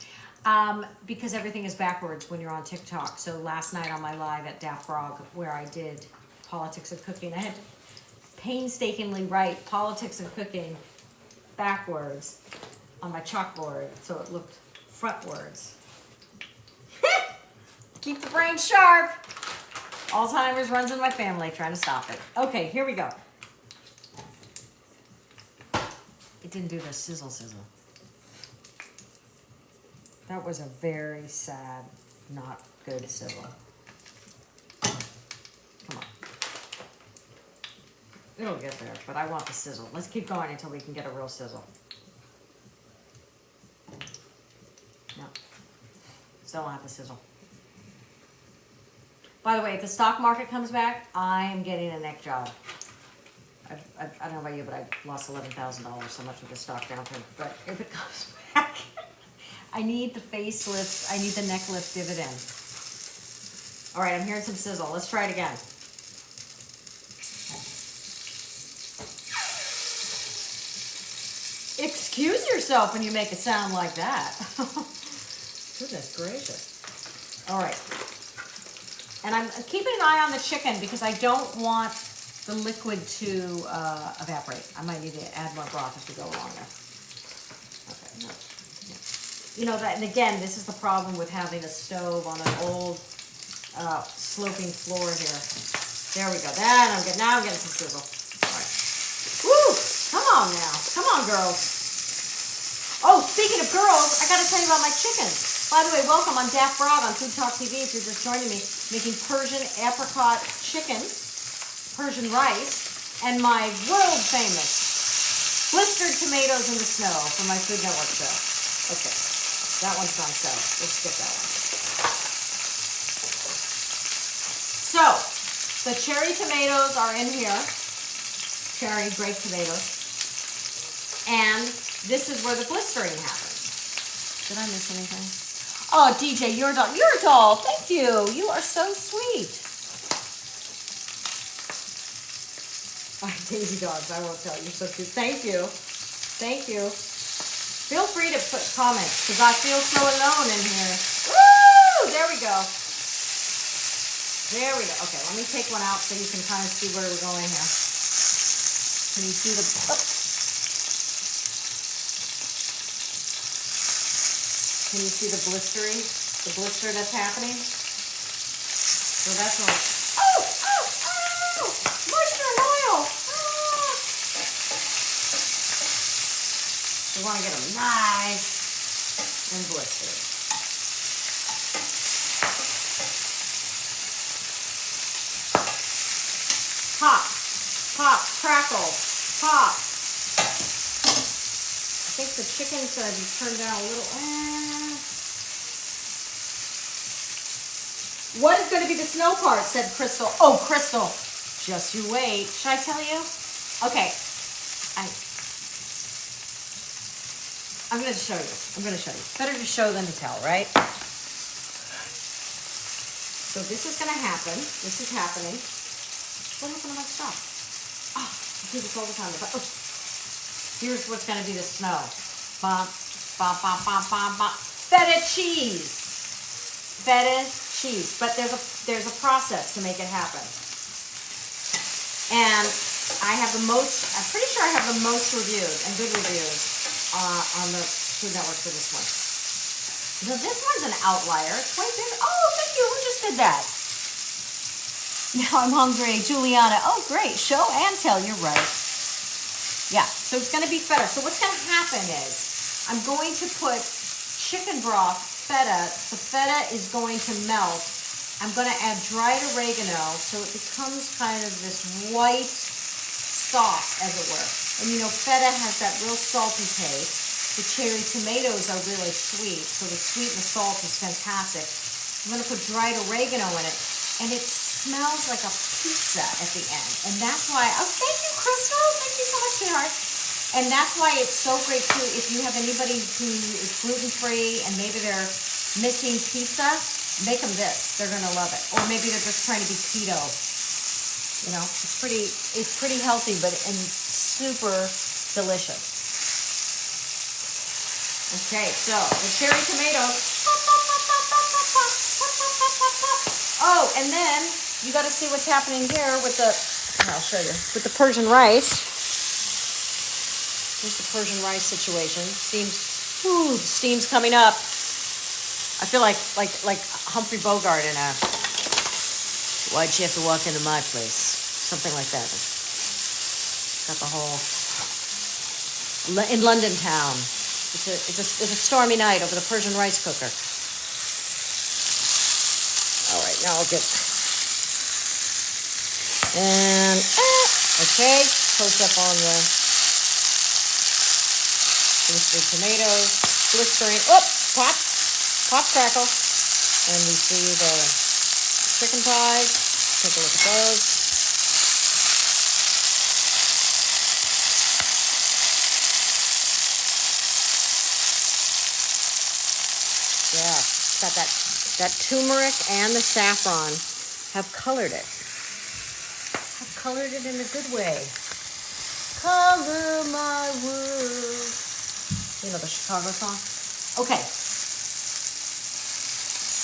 Speaker 1: Because everything is backwards when you're on TikTok. So last night on my live at Daphne Brogdon, where I did politics of cooking, I had to painstakingly write politics of cooking backwards on my chalkboard, so it looked frontwards. Keep the brain sharp. Alzheimer's runs in my family, trying to stop it. Okay, here we go. It didn't do the sizzle. That was a very sad, not good sizzle. Come on. It'll get there, but I want the sizzle. Let's keep going until we can get a real sizzle. No. Still don't have the sizzle. By the way, if the stock market comes back, I am getting a neck job. I don't know about you, but I lost $11,000 so much with the stock downturn. But if it comes back, I need the facelift. I need the neck lift dividend. All right, I'm hearing some sizzle. Let's try it again. Excuse yourself when you make a sound like that. Goodness gracious. All right. And I'm keeping an eye on the chicken because I don't want the liquid to evaporate. I might need to add more broth as we go along there. Okay. You know, that, and again, this is the problem with having a stove on an old sloping floor here. There we go. Now I'm getting some sizzle. All right. Woo! Come on now. Come on, girls. Oh, speaking of girls, I got to tell you about my chickens. By the way, welcome. I'm Daphne Brogdon on FoodTokTV. If you're just joining me, making Persian apricot chicken, Persian rice, and my world famous blistered tomatoes in the snow for my Food Network show. Okay, that one's done, so we'll skip that one. So, the cherry tomatoes are in here. Cherry, grape tomatoes. And this is where the blistering happens. Did I miss anything? Oh, DJ, you're a doll. You're a doll. Thank you. You are so sweet. Oh, Daisy dogs, I will tell you. You're so cute. Thank you. Thank you. Feel free to put comments because I feel so alone in here. Woo! There we go. There we go. Okay, let me take one out so you can kind of see where we're going here. Can you see the... Oh. Can you see the blistering? The blister that's happening? So that's all. Oh! Moisture and oil! Ah. We want to get them nice and blistered. Pop, crackle, pop. I think the chicken's going to be turned down a little. What is going to be the snow part, said Crystal. Oh, Crystal, just you wait. Should I tell you? Okay. I'm going to show you. Better to show than to tell, right? So this is going to happen. This is happening. What happened to my stuff? Oh, I do this all the time. Oh. Here's what's going to be the snow. Bump, bump, bump, bump, bump, bump. Feta cheese. Feta cheese. But there's a process to make it happen. And I have the most, I'm pretty sure I have the most reviews and good reviews on the Food Network for this one. Now this one's an outlier. It's quite big. Oh, thank you. Who just did that? Now I'm hungry. Juliana. Oh, great. Show and tell. You're right. Yeah, so it's going to be feta. So what's going to happen is I'm going to put chicken broth, feta. The feta is going to melt. I'm going to add dried oregano so it becomes kind of this white sauce, as it were. And you know, feta has that real salty taste. The cherry tomatoes are really sweet, so the sweet and the salt is fantastic. I'm going to put dried oregano in it, and it smells like a pizza at the end. And that's why, oh, thank you, Crystal. Thank you so much, sweetheart. And that's why it's so great, too, if you have anybody who is gluten-free and maybe they're missing pizza, make them this. They're going to love it. Or maybe they're just trying to be keto. You know, it's pretty healthy, but and super delicious. Okay, so the cherry tomatoes. Oh, and then you got to see what's happening here with the, I'll show you, with the Persian rice. Here's the Persian rice situation. Steam's coming up. I feel like Humphrey Bogart in a, why'd you have to walk into my place? Something like that. Got the whole, in London town. It's a stormy night over the Persian rice cooker. All right, now I'll get, and, okay, close up on the blistered tomatoes, blistering, pop, crackle. And we see the chicken thighs. Take a look at those. Yeah, it's got that turmeric and the saffron have colored it. Have colored it in a good way. Color my world. You know the Chicago song? Okay.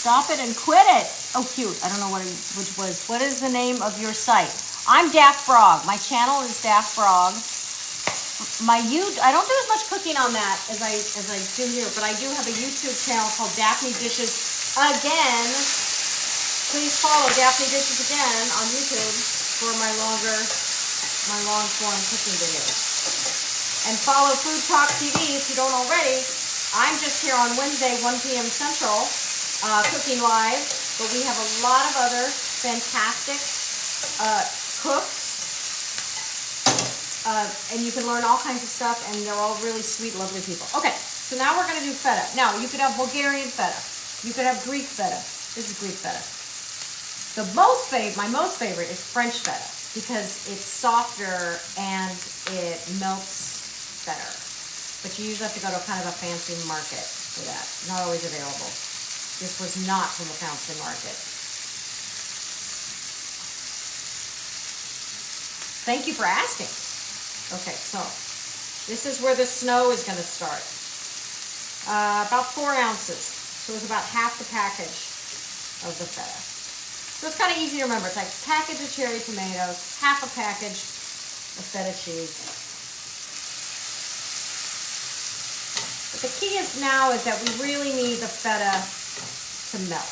Speaker 1: Stop it and quit it. Oh, cute. I don't know what is the name of your site? I'm Daphne Brogdon. My channel is Daphne Brogdon. I don't do as much cooking on that as I do here, but I do have a YouTube channel called Daphne Dishes Again. Please follow Daphne Dishes Again on YouTube. for my long form cooking videos. And follow FoodTokTV if you don't already. I'm just here on Wednesday, 1 p.m. Central, cooking live, but we have a lot of other fantastic cooks. And you can learn all kinds of stuff, and they're all really sweet, lovely people. Okay, so now we're gonna do feta. Now, you could have Bulgarian feta. You could have Greek feta. This is Greek feta. My most favorite is French feta because it's softer and it melts better. But you usually have to go to kind of a fancy market for that. Not always available. This was not from a fancy market. Thank you for asking. Okay, so this is where the snow is going to start. About 4 ounces. So it's about half the package of the feta. So it's kind of easy to remember. It's like a package of cherry tomatoes, half a package of feta cheese. But the key is now is that we really need the feta to melt.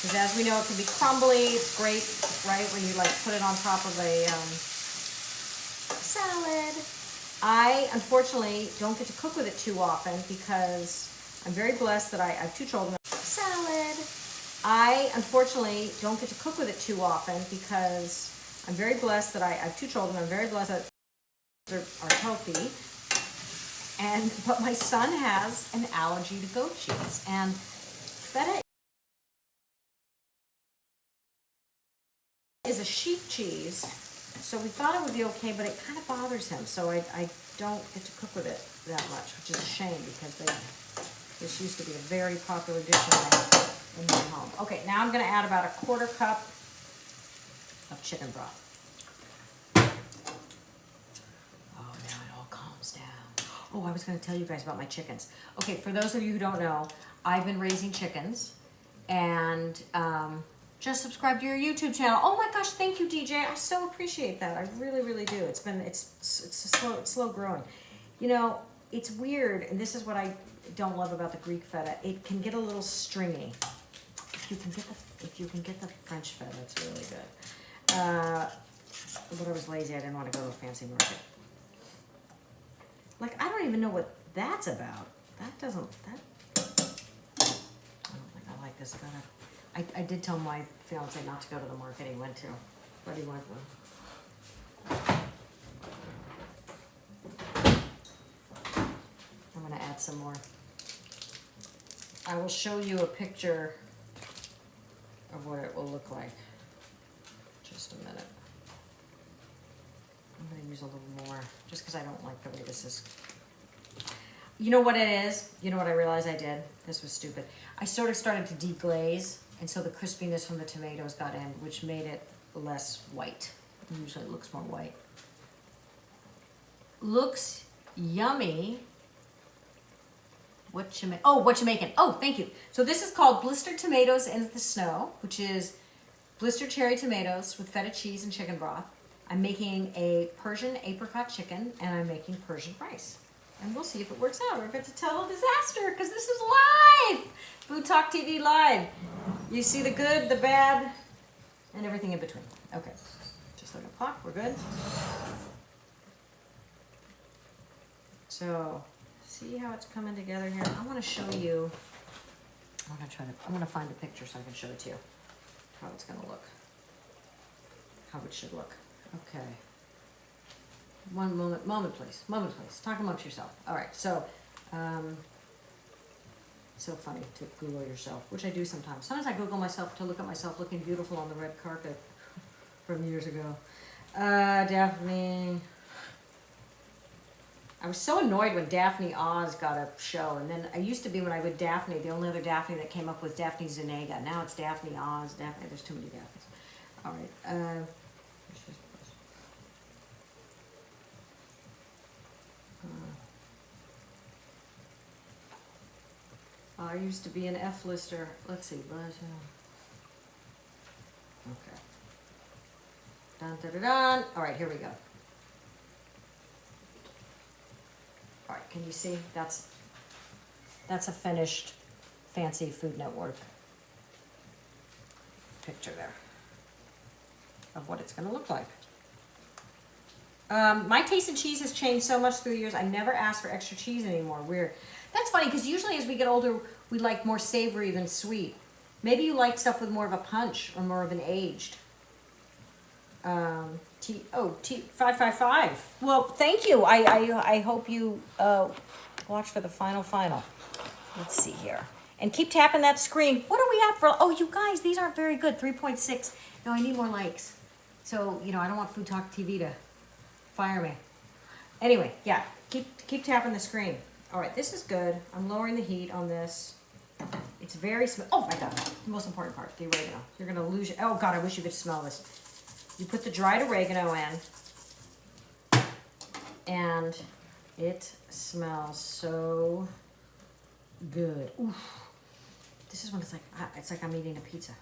Speaker 1: Because as we know, it can be crumbly. It's great, right, when you like put it on top of a salad. I, unfortunately, don't get to cook with it too often because I'm very blessed that I have 2 children. Salad. I, unfortunately, don't get to cook with it too often because I'm very blessed that I have 2 children. I'm very blessed that they're healthy. But my son has an allergy to goat cheese. And feta is a sheep cheese. So we thought it would be okay, but it kind of bothers him. So I don't get to cook with it that much, which is a shame because this used to be a very popular dish in my home. Okay, now I'm going to add about a 1/4 cup of chicken broth. Oh, now it all calms down. Oh, I was going to tell you guys about my chickens. Okay, for those of you who don't know, I've been raising chickens and just subscribe to your YouTube channel. Oh my gosh, thank you, DJ. I so appreciate that. I really, really do. It's slow growing. You know, it's weird, and this is what I don't love about the Greek feta. It can get a little stringy. If you can get the French feta, it's really good. But I was lazy. I didn't want to go to a fancy market. Like, I don't even know what that's about. I don't think I like this feta. I did tell my fiance not to go to the market he went to, but he went one. I'm going to add some more. I will show you a picture of what it will look like. Just a minute. I'm going to use a little more, just because I don't like the way this is. You know what it is? You know what I realized I did? This was stupid. I sort of started to deglaze, and so the crispiness from the tomatoes got in, which made it less white. Usually it looks more white. Looks yummy. What you making? Oh, thank you. So this is called Blistered Tomatoes in the Snow, which is blistered cherry tomatoes with feta cheese and chicken broth. I'm making a Persian apricot chicken, and I'm making Persian rice. And we'll see if it works out or if it's a total disaster, because this is live. FoodTokTV live. You see the good, the bad, and everything in between. Okay, just like a clock, we're good. So, see how it's coming together here? I want to show you, I'm going to find a picture so I can show it to you, how it's going to look, how it should look. Okay. One moment please, talk amongst yourself. All right, so, so funny to Google yourself, which I do sometimes. Sometimes I Google myself to look at myself looking beautiful on the red carpet from years ago. Daphne. I was so annoyed when Daphne Oz got a show, and then I used to be, when I would Daphne, the only other Daphne that came up was Daphne Zuniga. Now it's Daphne Oz, Daphne, there's too many Daphnes. All right, I used to be an F-lister. Let's see, but okay. Dun, dun, dun, dun. All right, here we go. All right, can you see? That's a finished fancy Food Network picture there. of what it's gonna look like. My taste in cheese has changed so much through the years. I never ask for extra cheese anymore. Weird. That's funny, because usually as we get older, we like more savory than sweet. Maybe you like stuff with more of a punch or more of an aged. T555. Well, thank you. I hope you watch for the final. Let's see here. And keep tapping that screen. What do we have for, oh, you guys, these aren't very good. 3.6. No, I need more likes. So, you know, I don't want FoodTokTV to fire me. Anyway, yeah, keep tapping the screen. All right, this is good. I'm lowering the heat on this. It's very smooth. Oh my God, the most important part, the oregano. You're gonna lose your, oh God, I wish you could smell this. You put the dried oregano in, and it smells so good. Oof. This is when it's like I'm eating a pizza.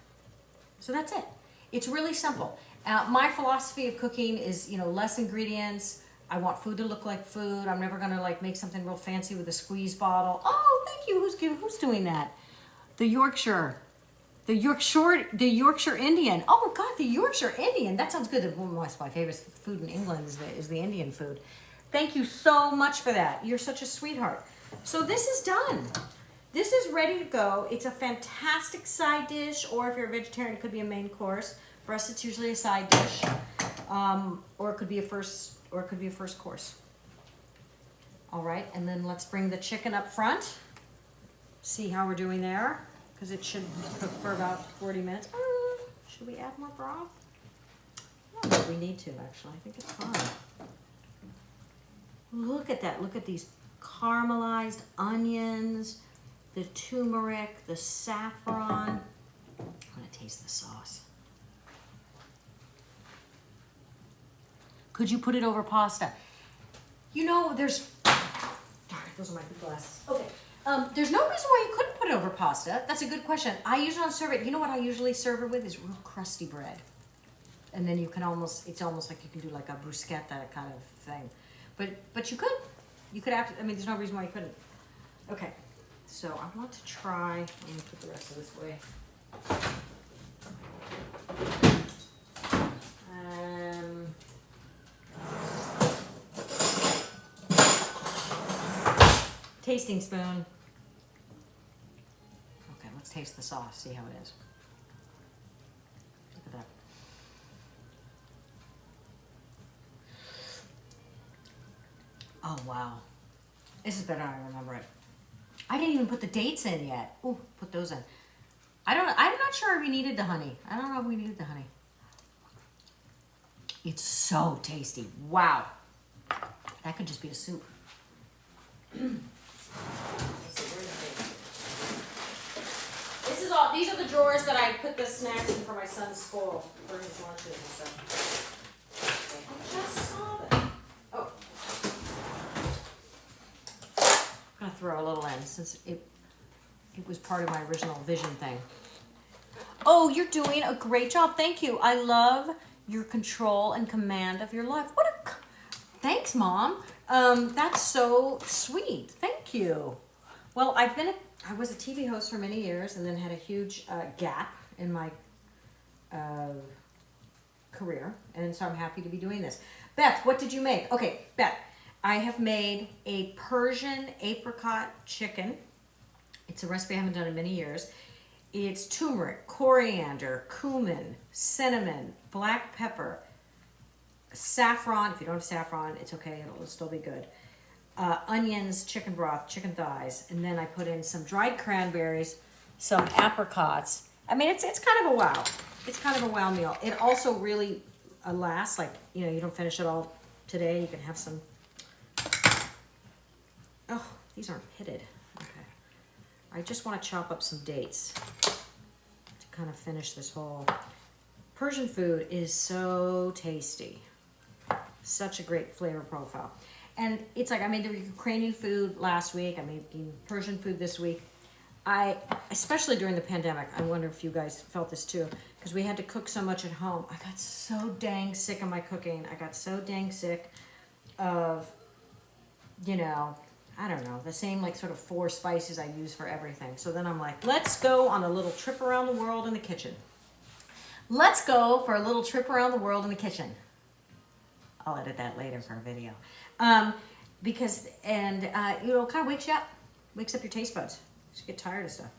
Speaker 1: So that's it. It's really simple. My philosophy of cooking is, you know, less ingredients. I want food to look like food. I'm never gonna like make something real fancy with a squeeze bottle. Oh, thank you. Who's doing that? The Yorkshire Indian. Oh God, the Yorkshire Indian. That sounds good. My favorite food in England is the Indian food. Thank you so much for that. You're such a sweetheart. So this is done. This is ready to go. It's a fantastic side dish, or if you're a vegetarian, it could be a main course. For us, it's usually a side dish, or it could be a first course. All right, and then let's bring the chicken up front. See how we're doing there, because it should cook for about 40 minutes. Should we add more broth? I don't think we need to, actually. I think it's fine. Look at that. Look at these caramelized onions, the turmeric, the saffron. I'm gonna taste the sauce. Could you put it over pasta? You know, those are my good glasses. Okay. There's no reason why you couldn't put it over pasta. That's a good question. I usually don't serve it. You know what I usually serve it with is real crusty bread. And then you can it's almost like you can do like a bruschetta kind of thing. But you could have, I mean, there's no reason why you couldn't. Okay. So I want to try, let me put the rest of this away. Tasting spoon. Okay, let's taste the sauce, see how it is. Look at that. Oh wow. This is better than I remember it. I didn't even put the dates in yet. Ooh, put those in. I'm not sure we needed the honey. I don't know if we needed the honey. It's so tasty. Wow. That could just be a soup. These are the drawers that I put the snacks in for my son's school, for his lunches and stuff. I just saw them. Oh. I'm gonna throw a little in since it was part of my original vision thing. Oh, you're doing a great job. Thank you. I love your control and command of your life. Thanks, Mom. That's so sweet. Thank you. Well, I was a TV host for many years and then had a huge gap in my career. And so I'm happy to be doing this. Beth, what did you make? Okay, Beth, I have made a Persian apricot chicken. It's a recipe I haven't done in many years. It's turmeric, coriander, cumin, cinnamon, black pepper, saffron. If you don't have saffron, it's okay. It'll still be good. Onions, chicken broth, chicken thighs, and then I put in some dried cranberries, some apricots. I mean, it's kind of a wow. It's kind of a wow meal. It also really lasts, like, you know, you don't finish it all today. You can have some. Oh, these aren't pitted. Okay. I just want to chop up some dates to kind of finish this whole. Persian food is so tasty. Such a great flavor profile. And it's like I made the Ukrainian food last week. I'm making Persian food this week. Especially during the pandemic, I wonder if you guys felt this too, because we had to cook so much at home. I got so dang sick of my cooking. I got so dang sick of, you know, I don't know, the same like sort of 4 spices I use for everything. So then I'm like, let's go on a little trip around the world in the kitchen. Let's go for a little trip around the world in the kitchen. I'll edit that later for a video. Because, you know, it kind of wakes you up. Wakes up your taste buds. You just get tired of stuff.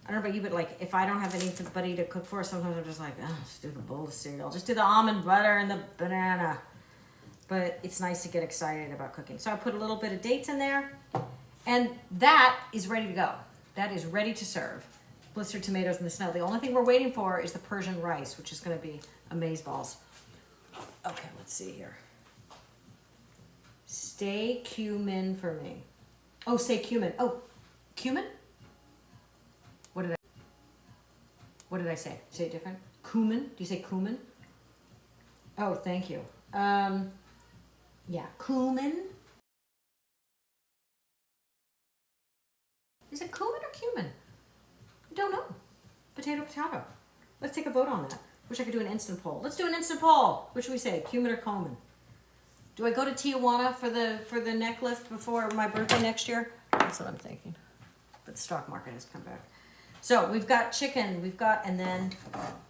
Speaker 1: I don't know about you, but like, if I don't have anybody to cook for, sometimes I'm just like, oh, just do the bowl of cereal. Just do the almond butter and the banana. But it's nice to get excited about cooking. So I put a little bit of dates in there. And that is ready to go. That is ready to serve. Blistered tomatoes in the snow. The only thing we're waiting for is the Persian rice, which is going to be amazeballs. Okay, let's see here. Stay cumin for me. Oh, say cumin. Oh, cumin? What did I say? Say it different? Cumin? Do you say cumin? Oh, thank you. Yeah, cumin. Is it cumin or cumin? I don't know. Potato. Let's take a vote on that. Wish I could do an instant poll. Let's do an instant poll. What should we say? Cumin or cumin? Do I go to Tijuana for the neck lift before my birthday next year? That's what I'm thinking. But the stock market has come back. So we've got chicken, and then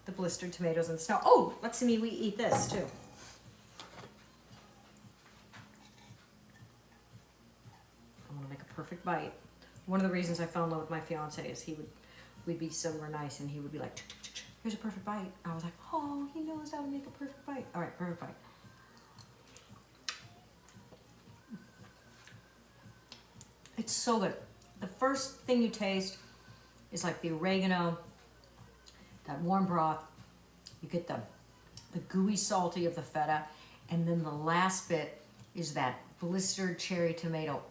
Speaker 1: the blistered tomatoes and snow. Oh, let's see we eat this too. I want to make a perfect bite. One of the reasons I fell in love with my fiance is we'd be somewhere nice and he would be like, here's a perfect bite. I was like, oh, he knows how to make a perfect bite. All right, perfect bite. It's so good. The first thing you taste is like the oregano, that warm broth. You get the gooey salty of the feta, and then the last bit is that blistered cherry tomato.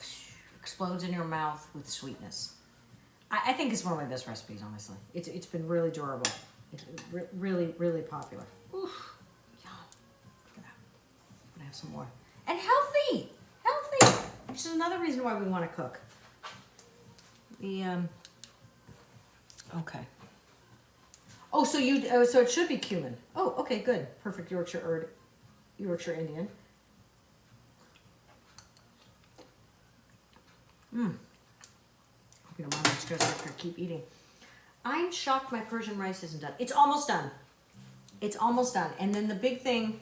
Speaker 1: Explodes in your mouth with sweetness. I think it's one of my best recipes, honestly. It's been really durable. It's really, really popular. Oof, yum. Look at that. I'm gonna have some more. And healthy, which is another reason why we want to cook. Okay. Oh, so so it should be cumin. Oh, okay, good. Perfect Yorkshire Indian. Hope you don't mind much because I keep eating. I'm shocked my Persian rice isn't done. It's almost done. It's almost done. And then the big thing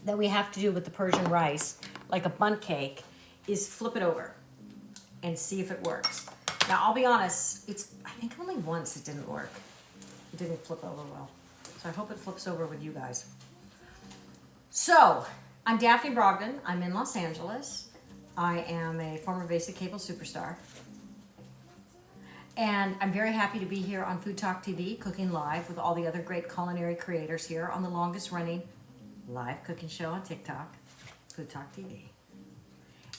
Speaker 1: that we have to do with the Persian rice, like a bundt cake, is flip it over and see if it works. Now, I'll be honest, I think only once it didn't work. It didn't flip over well. So I hope it flips over with you guys. So, I'm Daphne Brogdon. I'm in Los Angeles. I am a former basic cable superstar. And I'm very happy to be here on FoodTokTV, cooking live with all the other great culinary creators here on the longest running live cooking show on TikTok, FoodTokTV.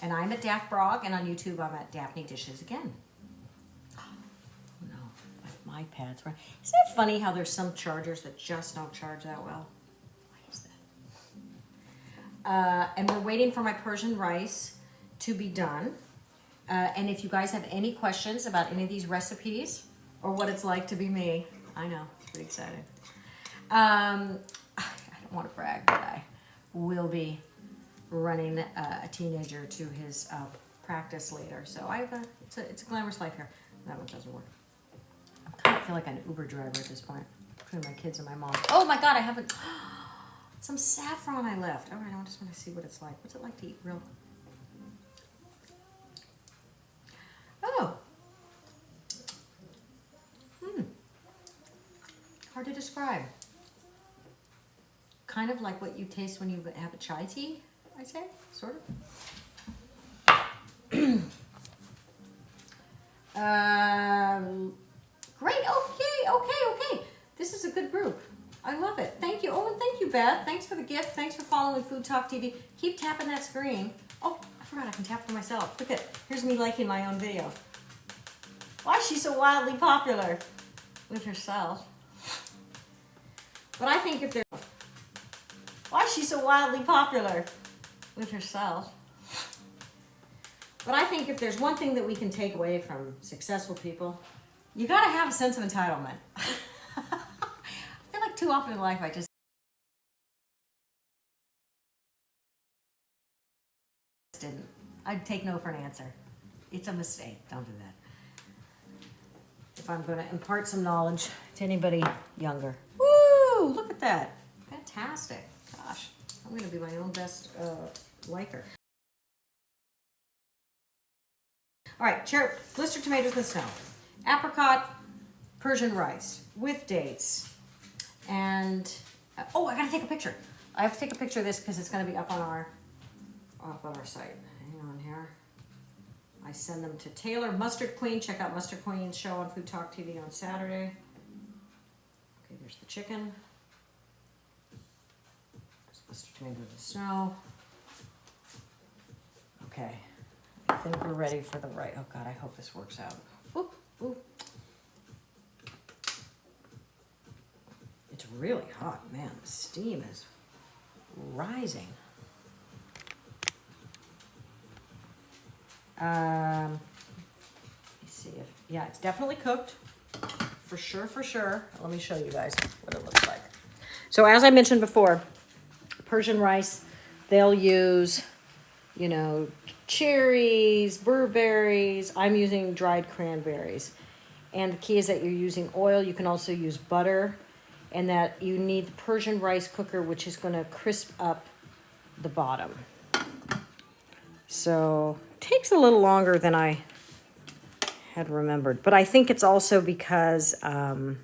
Speaker 1: And I'm at Daphne Brog, and on YouTube I'm at Daphne Dishes Again. Oh no, my pads were. Isn't it funny how there's some chargers that just don't charge that well? Why is that? And we're waiting for my Persian rice to be done. And if you guys have any questions about any of these recipes or what it's like to be me, I know, it's pretty exciting. I don't want to brag, but I will be running a teenager to his practice later. So it's a glamorous life here. That one doesn't work. I kind of feel like an Uber driver at this point, between my kids and my mom. Oh my God, I haven't, some saffron I left. All right, I just want to see what it's like. What's it like to eat real? Oh. Hard to describe. Kind of like what you taste when you have a chai tea, I'd say, sort of. Great, okay. This is a good group. I love it. Thank you. Oh, and thank you, Beth. Thanks for the gift. Thanks for following FoodTokTV. Keep tapping that screen. Oh, I forgot I can tap for myself. Look at, here's me liking my own video. Why is she so wildly popular with herself? But I think if there's... Why is she so wildly popular with herself? But I think if there's one thing that we can take away from successful people, you gotta have a sense of entitlement. I feel like too often in life I just didn't. I'd take no for an answer. It's a mistake. Don't do that. If I'm going to impart some knowledge to anybody younger. Woo! Ooh, look at that. Fantastic. Gosh, I'm going to be my own best liker. All right, blistered tomatoes with snow. Apricot Persian rice with dates. And, oh, I got to take a picture. I have to take a picture of this because it's going to be up on our site. Hang on here. I send them to Taylor. Mustard Queen. Check out Mustard Queen's show on FoodTokTV on Saturday. Okay, there's the chicken. There's mustard tomato with the snow. Okay. I think we're ready for the right. Oh, God, I hope this works out. Oop, oop. It's really hot, man. The steam is rising. Let me see if, yeah, it's definitely cooked. For sure, for sure. Let me show you guys what it looks like. So as I mentioned before, Persian rice, they'll use, you know, cherries, blueberries. I'm using dried cranberries. And the key is that you're using oil. You can also use butter. And that you need the Persian rice cooker, which is going to crisp up the bottom. So it takes a little longer than I had remembered. But I think it's also because, I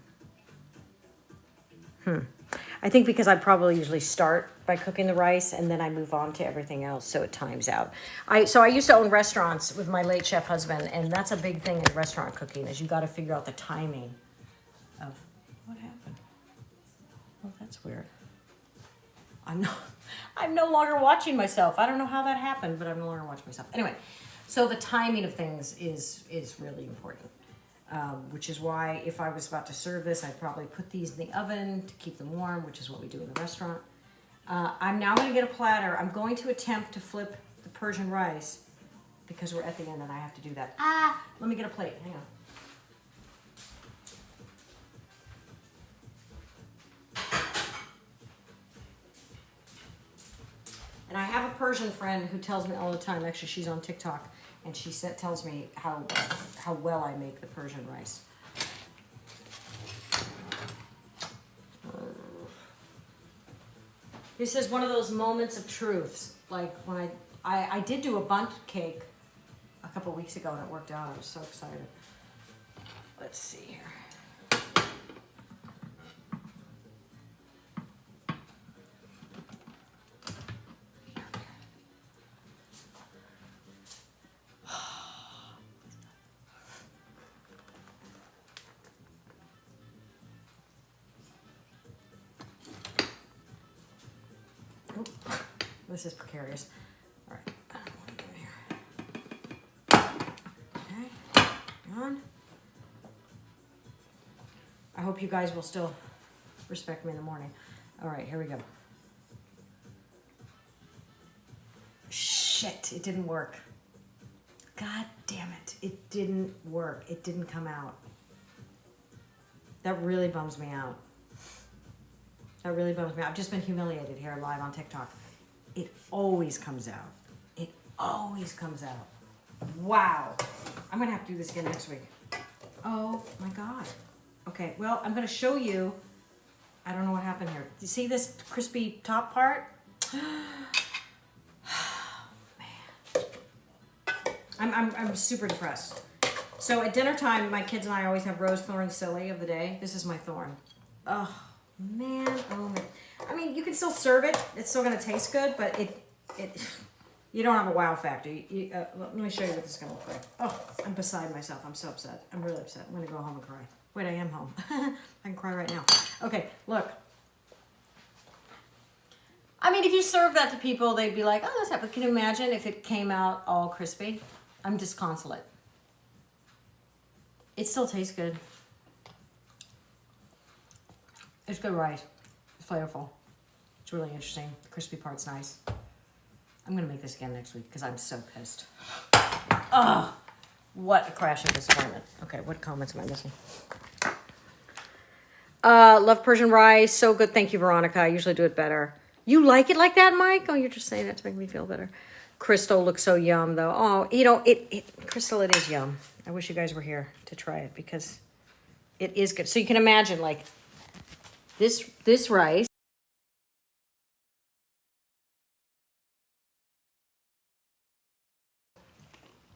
Speaker 1: think because I probably usually start by cooking the rice and then I move on to everything else, so it times out. So I used to own restaurants with my late chef husband, and that's a big thing in restaurant cooking, is you got to figure out the timing of what happened. Oh, that's weird. I'm no longer watching myself. I don't know how that happened, but I'm no longer watching myself. Anyway, so the timing of things is really important, which is why if I was about to serve this, I'd probably put these in the oven to keep them warm, which is what we do in the restaurant. I'm now going to get a platter. I'm going to attempt to flip the Persian rice because we're at the end and I have to do that. Let me get a plate. Hang on. And I have a Persian friend who tells me all the time, actually she's on TikTok, and she tells me how well I make the Persian rice. This is one of those moments of truths. Like when I did do a bundt cake a couple weeks ago and it worked out. I was so excited. Let's see here. This is precarious. All right, what am I doing here? Okay, hang on. I hope you guys will still respect me in the morning. All right, here we go. Shit, it didn't work. God damn it, it didn't work. It didn't come out. That really bums me out. That really bums me out. I've just been humiliated here live on TikTok. It always comes out. It always comes out. Wow. I'm going to have to do this again next week. Oh my God. Okay, well, I'm going to show you. I don't know what happened here. Do you see this crispy top part? Man. I'm super depressed. So at dinner time, my kids and I always have rose, thorn, silly of the day. This is my thorn. Oh, man. Oh, man. I mean, you can still serve it. It's still going to taste good, but you don't have a wow factor. Let me show you what this is going to look like. Oh, I'm beside myself. I'm so upset. I'm really upset. I'm going to go home and cry. Wait, I am home. I can cry right now. Okay, look. I mean, if you serve that to people, they'd be like, oh, that's happened. Can you imagine if it came out all crispy? I'm disconsolate. It still tastes good. It's good rice. It's flavorful. It's really interesting. The crispy part's nice. I'm going to make this again next week because I'm so pissed. Oh, what a crash of disappointment. Okay, what comments am I missing? Love Persian rice. So good. Thank you, Veronica. I usually do it better. You like it like that, Mike? Oh, you're just saying that to make me feel better. Crystal looks so yum, though. Oh, you know, Crystal, it is yum. I wish you guys were here to try it because it is good. So you can imagine, like, this rice.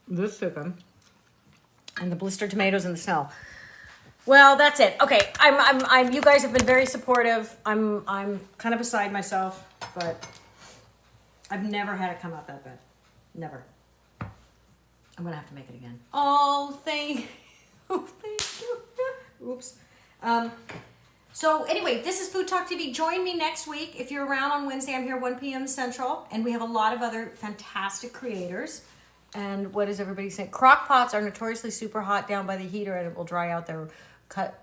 Speaker 1: This chicken. And the blistered tomatoes in the snow. Well, that's it. Okay, I'm. You guys have been very supportive. I'm kind of beside myself, but I've never had it come out that bad. Never. I'm gonna have to make it again. Oh, thank you. Oops. So anyway, this is Food Talk TV. Join me next week. If you're around on Wednesday, I'm here 1 p.m. Central, and we have a lot of other fantastic creators. And what is everybody saying? Crock pots are notoriously super hot down by the heater, and it will dry out their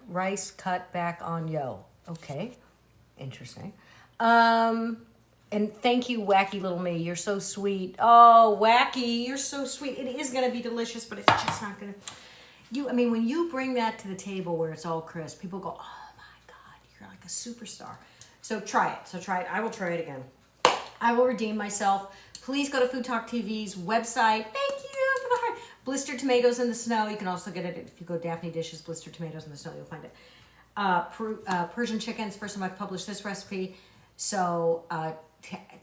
Speaker 1: rice cut back on yo. Okay, interesting. And thank you, Wacky Little Me. You're so sweet. Oh, Wacky, you're so sweet. It is gonna be delicious, but it's just not gonna. I mean, when you bring that to the table where it's all crisp, people go, "Oh my God, you're like a superstar." So try it. I will try it again. I will redeem myself. Please go to Food Talk TV's website. Thank you for the heart. Blistered tomatoes in the snow. You can also get it if you go Daphne Dishes, Blistered Tomatoes in the snow. You'll find it. Persian chickens. First time I've published this recipe. So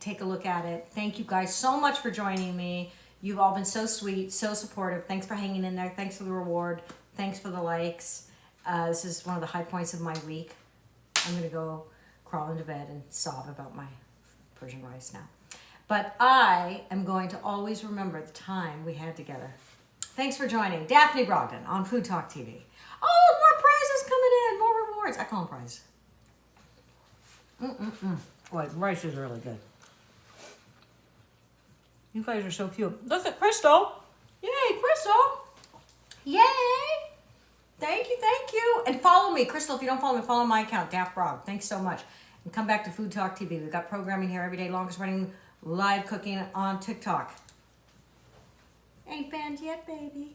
Speaker 1: take a look at it. Thank you guys so much for joining me. You've all been so sweet, so supportive. Thanks for hanging in there. Thanks for the reward. Thanks for the likes. This is one of the high points of my week. I'm going to go crawl into bed and sob about my Persian rice now. But I am going to always remember the time we had together. Thanks for joining. Daphne Brogdon on Food Talk TV. Oh, more prizes coming in. More rewards. I call them prizes. Boy, the rice is really good. You guys are so cute. Look at Crystal. Yay, Crystal. Yay. Thank you. And follow me. Crystal, if you don't follow me, follow my account, Daphne Brog. Thanks so much. And come back to Food Talk TV. We've got programming here every day. Longest running live cooking on TikTok. Ain't banned yet, baby.